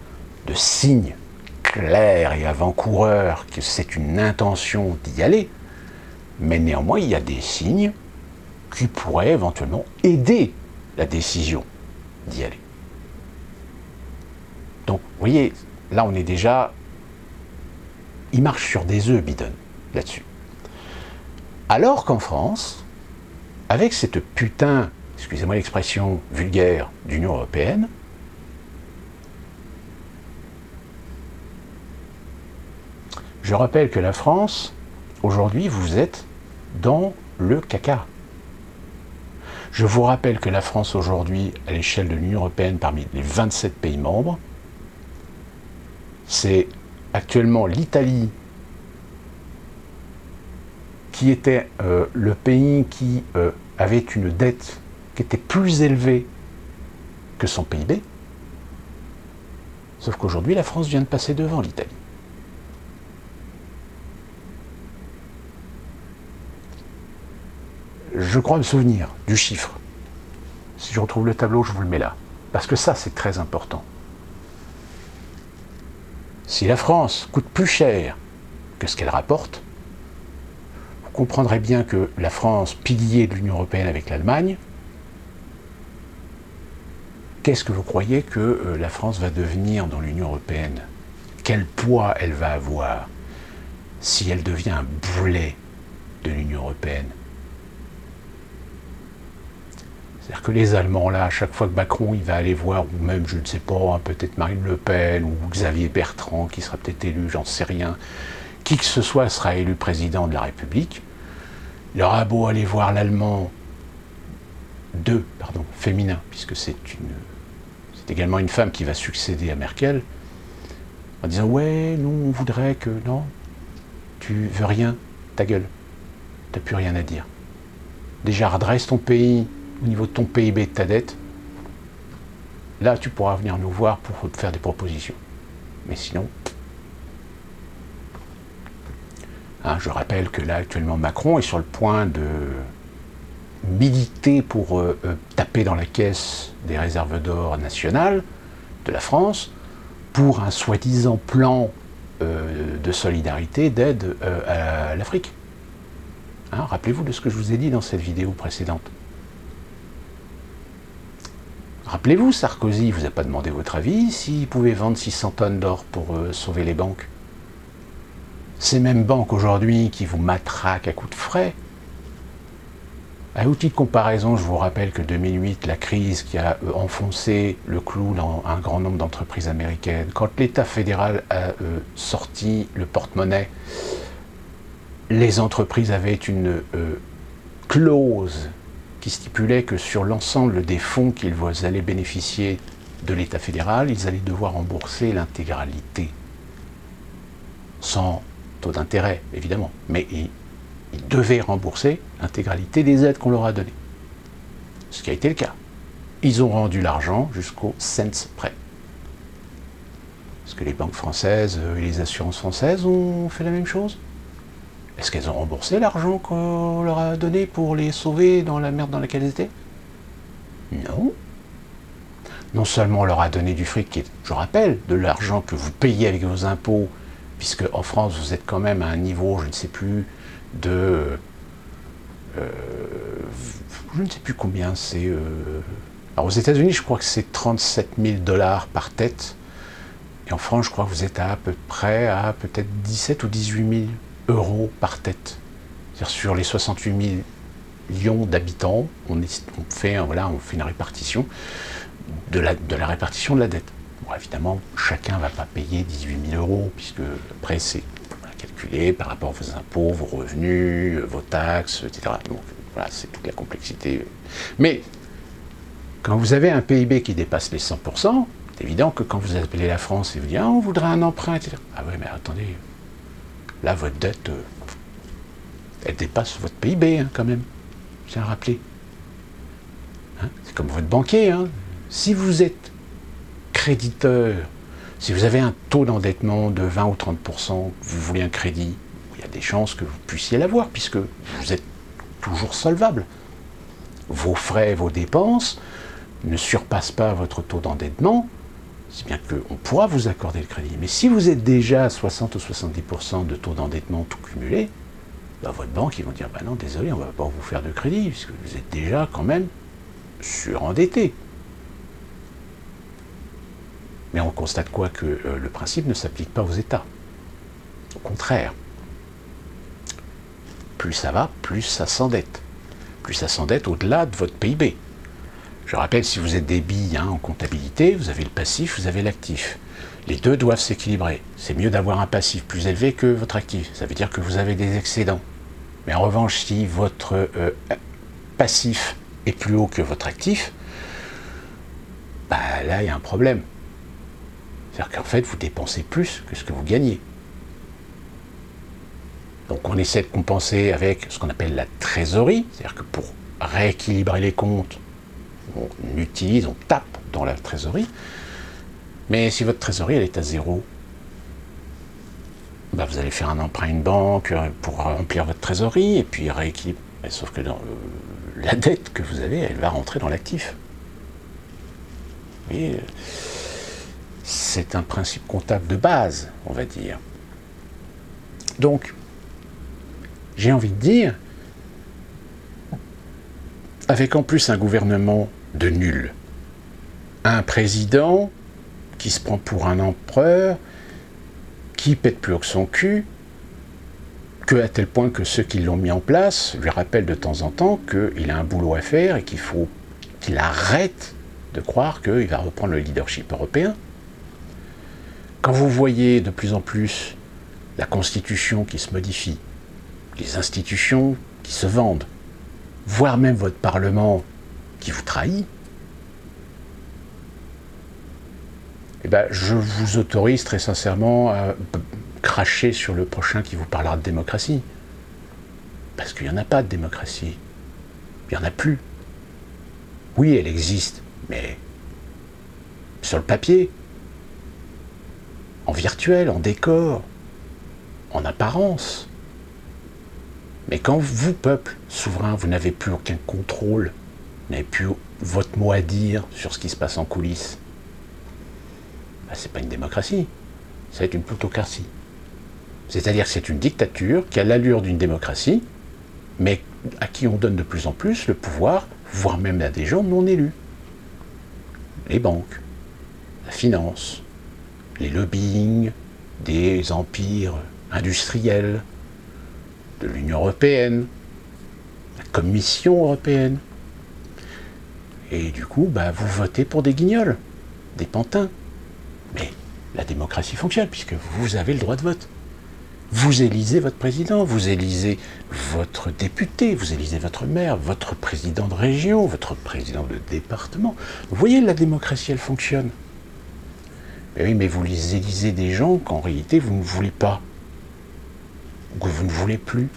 Speaker 1: de signe clair et avant-coureur que c'est une intention d'y aller, mais néanmoins, il y a des signes qui pourraient éventuellement aider la décision d'y aller. Donc, vous voyez, là, on est déjà... Il marche sur des œufs, Biden, là-dessus. Alors qu'en France, avec cette putain, excusez-moi l'expression vulgaire, d'Union européenne, je rappelle que la France, aujourd'hui, vous êtes dans le caca. Je vous rappelle que la France, aujourd'hui, à l'échelle de l'Union européenne, parmi les 27 pays membres, c'est actuellement l'Italie qui était le pays qui avait une dette qui était plus élevée que son PIB. Sauf qu'aujourd'hui, la France vient de passer devant l'Italie. Je crois me souvenir du chiffre. Si je retrouve le tableau, je vous le mets là. Parce que ça, c'est très important. Si la France coûte plus cher que ce qu'elle rapporte, vous comprendrez bien que la France, pilier de l'Union européenne avec l'Allemagne, qu'est-ce que vous croyez que la France va devenir dans l'Union européenne? Quel poids elle va avoir si elle devient un boulet de l'Union européenne? C'est-à-dire que les Allemands, là, à chaque fois que Macron il va aller voir, ou même, je ne sais pas, hein, peut-être Marine Le Pen, ou Xavier Bertrand, qui sera peut-être élu, j'en sais rien, qui que ce soit sera élu président de la République, il aura beau aller voir l'Allemand féminin, puisque c'est également une femme qui va succéder à Merkel, en disant « Ouais, nous, on voudrait que... Non, tu veux rien, ta gueule, t'as plus rien à dire. Déjà, redresse ton pays au niveau de ton PIB, de ta dette. Là, tu pourras venir nous voir pour te faire des propositions. Mais sinon... » Je rappelle que là, actuellement, Macron est sur le point de militer pour taper dans la caisse des réserves d'or nationales de la France pour un soi-disant plan de solidarité, d'aide à l'Afrique. Rappelez-vous de ce que je vous ai dit dans cette vidéo précédente. Rappelez-vous, Sarkozy ne vous a pas demandé votre avis s'il pouvait vendre 600 tonnes d'or pour sauver les banques. Ces mêmes banques aujourd'hui qui vous matraquent à coups de frais. À outil de comparaison, je vous rappelle que 2008, la crise qui a enfoncé le clou dans un grand nombre d'entreprises américaines, quand l'État fédéral a sorti le porte-monnaie, les entreprises avaient une clause qui stipulait que sur l'ensemble des fonds qu'ils allaient bénéficier de l'État fédéral, ils allaient devoir rembourser l'intégralité. Sans taux d'intérêt, évidemment, mais ils devaient rembourser l'intégralité des aides qu'on leur a données. Ce qui a été le cas. Ils ont rendu l'argent jusqu'au cents près. Est-ce que les banques françaises et les assurances françaises ont fait la même chose? Est-ce qu'elles ont remboursé l'argent qu'on leur a donné pour les sauver dans la merde dans laquelle elles étaient? Non. Non seulement on leur a donné du fric qui est, je rappelle, de l'argent que vous payez avec vos impôts, puisque en France vous êtes quand même à un niveau, je ne sais plus, de... je ne sais plus combien c'est... Alors aux États-Unis, je crois que c'est 37 000 $ par tête. Et en France, je crois que vous êtes à peu près à peut-être 17 ou 18 000 € par tête. C'est-à-dire sur les 68 millions d'habitants, on fait une répartition de la répartition de la dette. Bon, évidemment, chacun ne va pas payer 18 000 €, puisque après c'est calculé par rapport à vos impôts, vos revenus, vos taxes, etc. Donc voilà, c'est toute la complexité. Mais quand vous avez un PIB qui dépasse les 100%, c'est évident que quand vous appelez la France et vous dites « Ah, on voudrait un emprunt, etc. » Ah ouais, mais attendez, là, votre dette, elle dépasse votre PIB, quand même. Je tiens à rappeler. C'est comme votre banquier. Si vous êtes créditeur, si vous avez un taux d'endettement de 20 ou 30%, vous voulez un crédit, il y a des chances que vous puissiez l'avoir, puisque vous êtes toujours solvable. Vos frais, vos dépenses ne surpassent pas votre taux d'endettement, si bien qu'on pourra vous accorder le crédit. Mais si vous êtes déjà à 60 ou 70% de taux d'endettement tout cumulé, votre banque, ils vont dire « non, désolé, on ne va pas vous faire de crédit, puisque vous êtes déjà quand même surendetté ». Mais on constate quoi? Que le principe ne s'applique pas aux États. Au contraire. Plus ça va, plus ça s'endette. Plus ça s'endette au-delà de votre PIB. Je rappelle, si vous êtes des billes en comptabilité, vous avez le passif, vous avez l'actif. Les deux doivent s'équilibrer. C'est mieux d'avoir un passif plus élevé que votre actif. Ça veut dire que vous avez des excédents. Mais en revanche, si votre passif est plus haut que votre actif, là, il y a un problème. C'est-à-dire qu'en fait, vous dépensez plus que ce que vous gagnez. Donc on essaie de compenser avec ce qu'on appelle la trésorerie, c'est-à-dire que pour rééquilibrer les comptes, on tape dans la trésorerie, mais si votre trésorerie elle est à zéro, vous allez faire un emprunt à une banque pour remplir votre trésorerie et puis rééquilibrer. Sauf que la dette que vous avez, elle va rentrer dans l'actif. Vous voyez, c'est un principe comptable de base, on va dire. Donc, j'ai envie de dire, avec en plus un gouvernement de nuls, un président qui se prend pour un empereur, qui pète plus haut que son cul, à tel point que ceux qui l'ont mis en place lui rappellent de temps en temps qu'il a un boulot à faire et qu'il faut qu'il arrête de croire qu'il va reprendre le leadership européen. Quand vous voyez de plus en plus la Constitution qui se modifie, les institutions qui se vendent, voire même votre Parlement qui vous trahit, eh ben, je vous autorise très sincèrement à cracher sur le prochain qui vous parlera de démocratie. Parce qu'il n'y en a pas de démocratie. Il n'y en a plus. Oui, elle existe, mais sur le papier, en virtuel, en décor, en apparence. Mais quand vous, peuple souverain, vous n'avez plus aucun contrôle, vous n'avez plus votre mot à dire sur ce qui se passe en coulisses, ben, c'est pas une démocratie, c'est une plutocratie. C'est-à-dire que c'est une dictature qui a l'allure d'une démocratie, mais à qui on donne de plus en plus le pouvoir, voire même à des gens non élus. Les banques, la finance, les lobbying des empires industriels, de l'Union européenne, la Commission européenne. Et du coup, bah, vous votez pour des guignols, des pantins. Mais la démocratie fonctionne, puisque vous avez le droit de vote. Vous élisez votre président, vous élisez votre député, vous élisez votre maire, votre président de région, votre président de département. Vous voyez, la démocratie, elle fonctionne. Mais oui, mais vous élisez des gens qu'en réalité, vous ne voulez pas. Ou que vous ne voulez plus.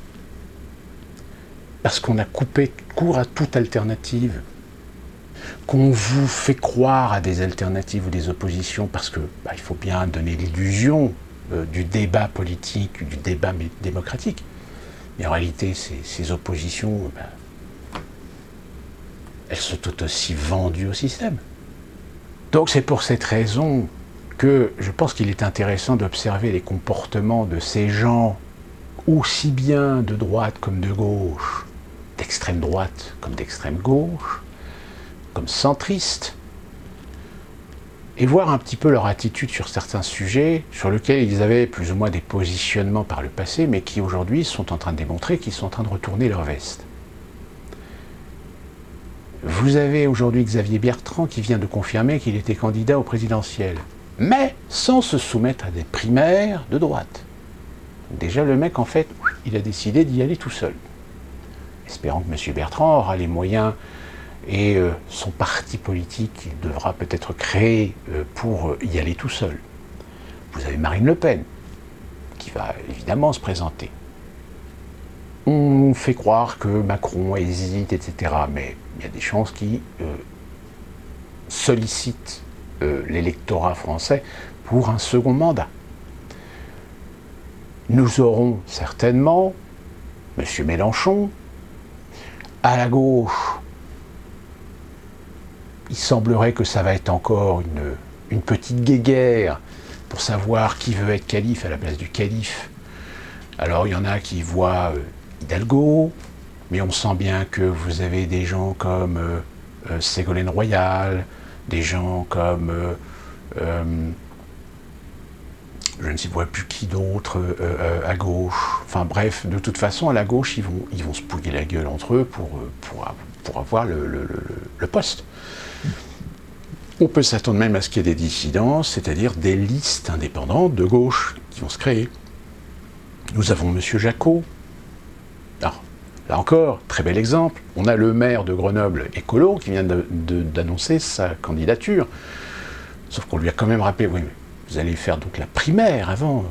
Speaker 1: Parce qu'on a coupé court à toute alternative. Qu'on vous fait croire à des alternatives ou des oppositions, parce que bah, il faut bien donner l'illusion du débat politique, du débat démocratique. Mais en réalité, ces oppositions, elles sont tout aussi vendues au système. Donc c'est pour cette raison que je pense qu'il est intéressant d'observer les comportements de ces gens, aussi bien de droite comme de gauche, d'extrême droite comme d'extrême gauche, comme centristes, et voir un petit peu leur attitude sur certains sujets sur lesquels ils avaient plus ou moins des positionnements par le passé, mais qui aujourd'hui sont en train de démontrer qu'ils sont en train de retourner leur veste. Vous avez aujourd'hui Xavier Bertrand qui vient de confirmer qu'il était candidat au présidentiel, mais sans se soumettre à des primaires de droite. Déjà le mec, en fait, il a décidé d'y aller tout seul. Espérant que M. Bertrand aura les moyens et son parti politique qu'il devra peut-être créer pour y aller tout seul. Vous avez Marine Le Pen, qui va évidemment se présenter. On fait croire que Macron hésite, etc. Mais il y a des chances qu'il sollicite l'électorat français pour un second mandat. Nous aurons certainement M. Mélenchon. À la gauche, il semblerait que ça va être encore une petite guéguerre pour savoir qui veut être calife à la place du calife. Alors il y en a qui voient Hidalgo, mais on sent bien que vous avez des gens comme Ségolène Royal, des gens comme je ne sais plus qui d'autre à gauche. Enfin bref, de toute façon, à la gauche, ils vont se pouiller la gueule entre eux pour avoir le poste. On peut s'attendre même à ce qu'il y ait des dissidences, c'est-à-dire des listes indépendantes de gauche qui vont se créer. Nous avons M. Jacot. Alors, là encore, très bel exemple. On a le maire de Grenoble écolo qui vient d'annoncer sa candidature. Sauf qu'on lui a quand même rappelé, oui, mais vous allez faire donc la primaire avant.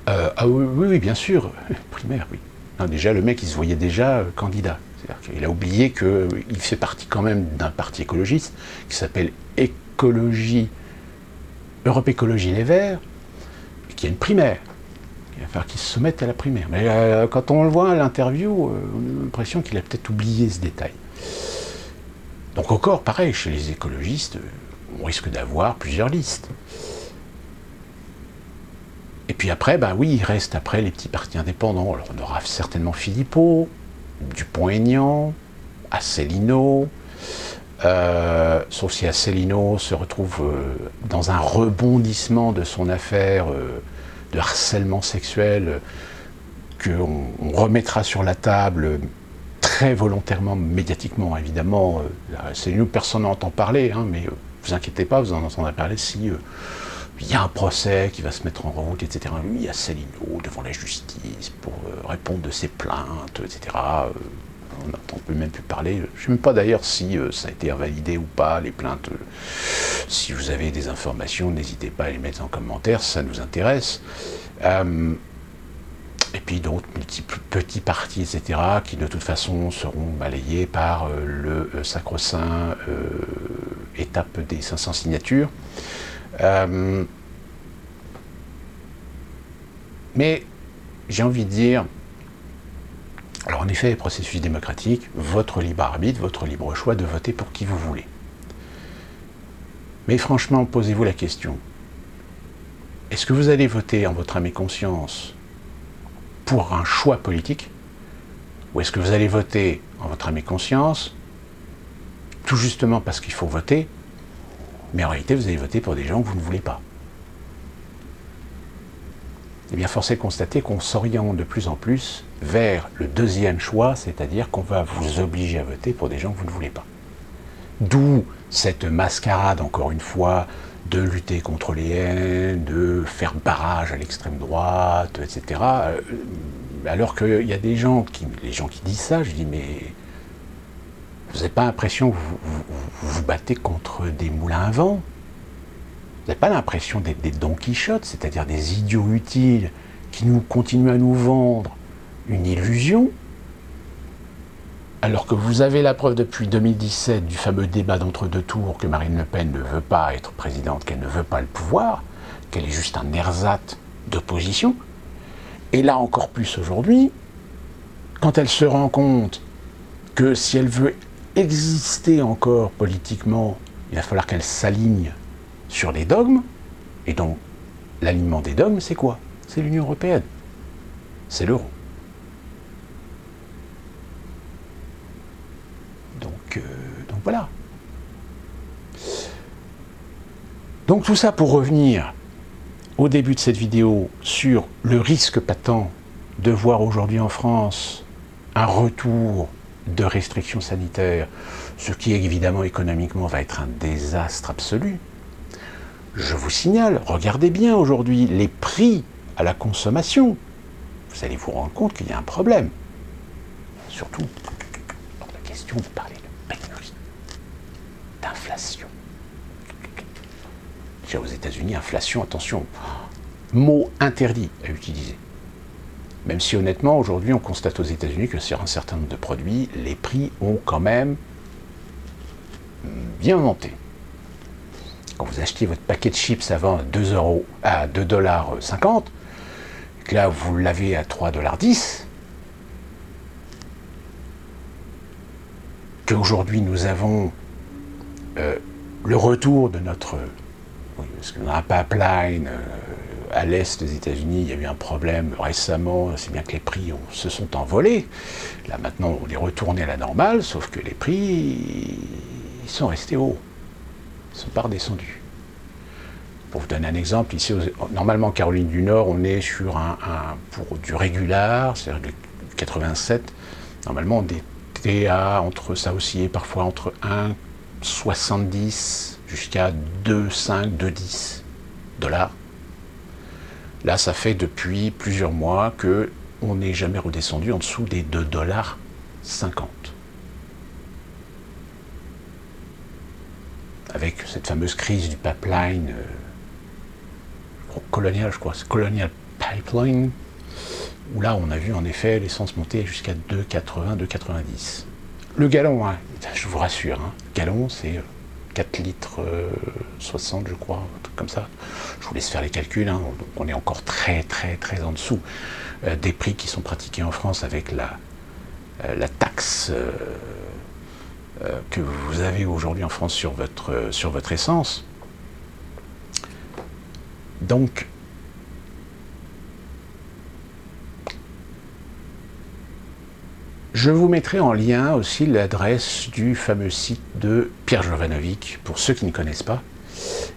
Speaker 1: Ah oui, bien sûr, primaire, oui. Non, déjà, le mec, il se voyait déjà candidat. C'est-à-dire qu'il a oublié qu'il fait partie quand même d'un parti écologiste qui s'appelle Europe Écologie Les Verts, et qui a une primaire. Il va falloir qu'il se soumette à la primaire. Mais quand on le voit à l'interview, on a l'impression qu'il a peut-être oublié ce détail. Donc encore, pareil, chez les écologistes, on risque d'avoir plusieurs listes. Et puis après, bah oui, il reste après les petits partis indépendants. Alors on aura certainement Philippot, Dupont-Aignan, Asselineau, sauf si Asselineau se retrouve dans un rebondissement de son affaire de harcèlement sexuel qu'on remettra sur la table très volontairement, médiatiquement évidemment. Asselineau, personne n'entend parler, hein, mais vous inquiétez pas, vous en entendrez parler si il y a un procès qui va se mettre en route, etc. Lui, Asselineau devant la justice pour répondre de ses plaintes, etc. On n'entend même plus parler. Je ne sais même pas d'ailleurs si ça a été invalidé ou pas, les plaintes. Si vous avez des informations, n'hésitez pas à les mettre en commentaire, ça nous intéresse. Et puis d'autres multiples petits partis, etc., qui de toute façon seront balayés par le sacro-saint étape des 500 signatures. Mais j'ai envie de dire, alors en effet, processus démocratique, votre libre arbitre, votre libre choix de voter pour qui vous voulez. Mais franchement, posez-vous la question, est-ce que vous allez voter en votre âme et conscience pour un choix politique, ou est-ce que vous allez voter en votre âme et conscience, tout justement parce qu'il faut voter, mais en réalité vous allez voter pour des gens que vous ne voulez pas? Eh bien, force est de constater qu'on s'oriente de plus en plus vers le deuxième choix, c'est-à-dire qu'on va vous obliger à voter pour des gens que vous ne voulez pas. D'où cette mascarade, encore une fois, de lutter contre les haines, de faire barrage à l'extrême droite, etc. Alors qu'il y a des gens les gens qui disent ça, je dis, mais vous n'avez pas l'impression que vous battez contre des moulins à vent? Vous n'avez pas l'impression d'être des Don Quichotte, c'est-à-dire des idiots utiles qui continuent à nous vendre une illusion, alors que vous avez la preuve depuis 2017 du fameux débat d'entre-deux tours que Marine Le Pen ne veut pas être présidente, qu'elle ne veut pas le pouvoir, qu'elle est juste un ersatz d'opposition. Et là encore plus aujourd'hui, quand elle se rend compte que si elle veut exister encore politiquement, il va falloir qu'elle s'aligne sur les dogmes, et donc l'alignement des dogmes, c'est quoi? C'est l'Union européenne, c'est l'euro. Donc voilà. Donc tout ça pour revenir au début de cette vidéo sur le risque patent de voir aujourd'hui en France un retour de restrictions sanitaires, ce qui évidemment économiquement va être un désastre absolu. Je vous signale, regardez bien aujourd'hui les prix à la consommation. Vous allez vous rendre compte qu'il y a un problème. Surtout, dans la question de parler de pénurie, d'inflation. Déjà aux États-Unis, inflation, attention, mot interdit à utiliser. Même si honnêtement, aujourd'hui, on constate aux États-Unis que sur un certain nombre de produits, les prix ont quand même bien monté. Quand vous achetiez votre paquet de chips avant à 2,50 $, que là vous l'avez à 3,10 $, qu'aujourd'hui nous avons le retour de notre... parce qu'on a un pipeline à l'est des États-Unis, il y a eu un problème récemment, c'est bien que les prix se sont envolés. Là maintenant on est retourné à la normale, sauf que les prix ils sont restés hauts. Ils ne sont pas redescendus. Pour vous donner un exemple, ici, normalement en Caroline du Nord, on est sur pour du régular, c'est-à-dire du 87. Normalement, on était ça oscillait parfois entre 1,70 jusqu'à 2,5, 2,10 $. Là, ça fait depuis plusieurs mois qu'on n'est jamais redescendu en dessous des 2,50 $. Avec cette fameuse crise du pipeline colonial, je crois, c'est Colonial Pipeline, où là on a vu en effet l'essence monter jusqu'à 2,80, 2,90. Le gallon, hein, je vous rassure, hein, le gallon c'est 4 litres 60 je crois, un truc comme ça. Je vous laisse faire les calculs, hein, donc on est encore très très très en dessous des prix qui sont pratiqués en France avec la taxe que vous avez aujourd'hui en France sur votre essence. Donc, je vous mettrai en lien aussi l'adresse du fameux site de Pierre Jovanovic, pour ceux qui ne connaissent pas,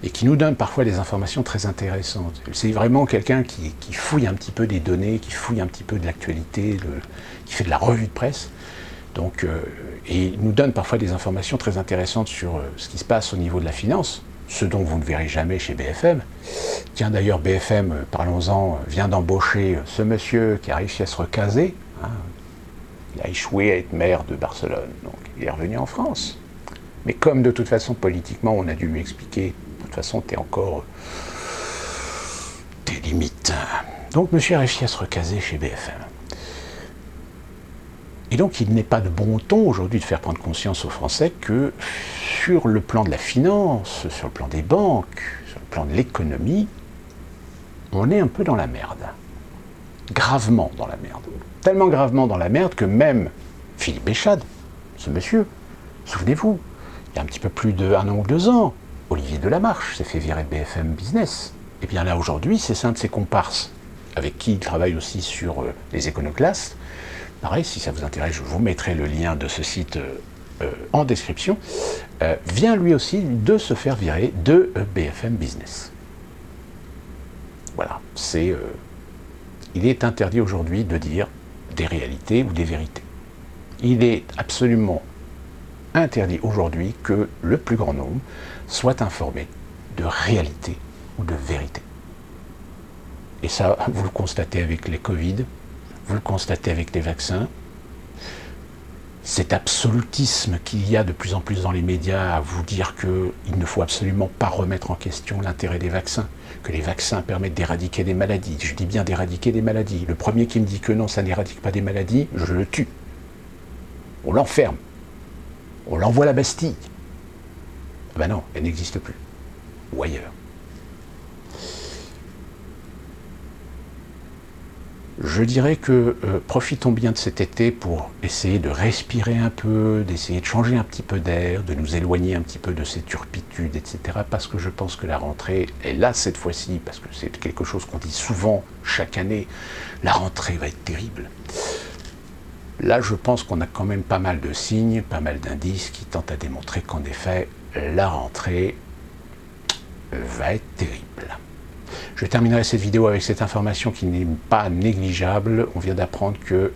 Speaker 1: et qui nous donne parfois des informations très intéressantes. C'est vraiment quelqu'un qui fouille un petit peu des données, qui fouille un petit peu de l'actualité, qui fait de la revue de presse. Donc, et il nous donne parfois des informations très intéressantes sur ce qui se passe au niveau de la finance, ce dont vous ne verrez jamais chez BFM. Tiens, d'ailleurs, BFM, parlons-en, vient d'embaucher ce monsieur qui a réussi à se recaser. Hein. Il a échoué à être maire de Barcelone, donc il est revenu en France. Mais comme de toute façon, politiquement, on a dû lui expliquer, de toute façon, t'es encore... tes limites. Donc, M. Réfi a se recasé chez BFM. Et donc, il n'est pas de bon ton aujourd'hui de faire prendre conscience aux Français que sur le plan de la finance, sur le plan des banques, sur le plan de l'économie, on est un peu dans la merde. Gravement dans la merde. Tellement gravement dans la merde que même Philippe Béchade, ce monsieur, souvenez-vous, il y a un petit peu plus d'un an ou 2 ans, Olivier Delamarche s'est fait virer de BFM Business. Et bien là, aujourd'hui, c'est un de ses comparses, avec qui il travaille aussi sur les éconoclastes. Pareil, si ça vous intéresse, je vous mettrai le lien de ce site en description. Vient lui aussi de se faire virer de BFM Business. Voilà, il est interdit aujourd'hui de dire des réalités ou des vérités. Il est absolument interdit aujourd'hui que le plus grand nombre soit informé de réalité ou de vérité. Et ça, vous le constatez avec les Covid, vous le constatez avec les vaccins. Cet absolutisme qu'il y a de plus en plus dans les médias à vous dire qu'il ne faut absolument pas remettre en question l'intérêt des vaccins, que les vaccins permettent d'éradiquer des maladies. Je dis bien d'éradiquer des maladies. Le premier qui me dit que non, ça n'éradique pas des maladies, je le tue. On l'enferme. On l'envoie à la Bastille. Ah ben non, elle n'existe plus. Ou ailleurs. Je dirais que profitons bien de cet été pour essayer de respirer un peu, d'essayer de changer un petit peu d'air, de nous éloigner un petit peu de ces turpitudes, etc. Parce que je pense que la rentrée est là cette fois-ci, parce que c'est quelque chose qu'on dit souvent chaque année, la rentrée va être terrible. Là, je pense qu'on a quand même pas mal de signes, pas mal d'indices qui tentent à démontrer qu'en effet, la rentrée va être terrible. Je terminerai cette vidéo avec cette information qui n'est pas négligeable. On vient d'apprendre que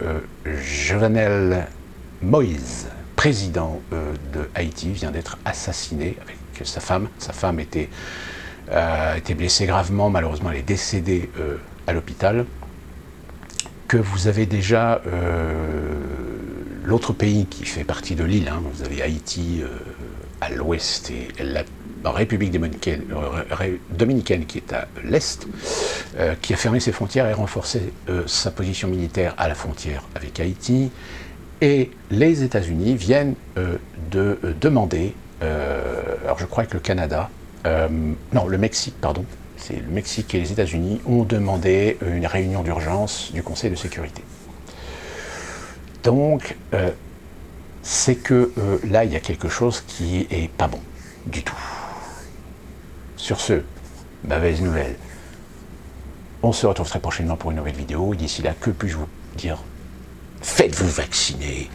Speaker 1: Jovenel Moïse, président de Haïti, vient d'être assassiné avec sa femme. Sa femme était blessée gravement, malheureusement elle est décédée à l'hôpital. Que vous avez déjà l'autre pays qui fait partie de l'île, hein. Vous avez Haïti à l'ouest et la République dominicaine qui est à l'est, qui a fermé ses frontières et renforcé sa position militaire à la frontière avec Haïti. Et les États-Unis viennent de demander, alors je crois que le Canada, non, le Mexique, pardon, c'est le Mexique et les États-Unis ont demandé une réunion d'urgence du Conseil de sécurité. Donc, c'est que là, il y a quelque chose qui est pas bon du tout. Sur ce, mauvaise nouvelle. On se retrouve très prochainement pour une nouvelle vidéo. Et d'ici là, que puis-je vous dire? Faites-vous vacciner.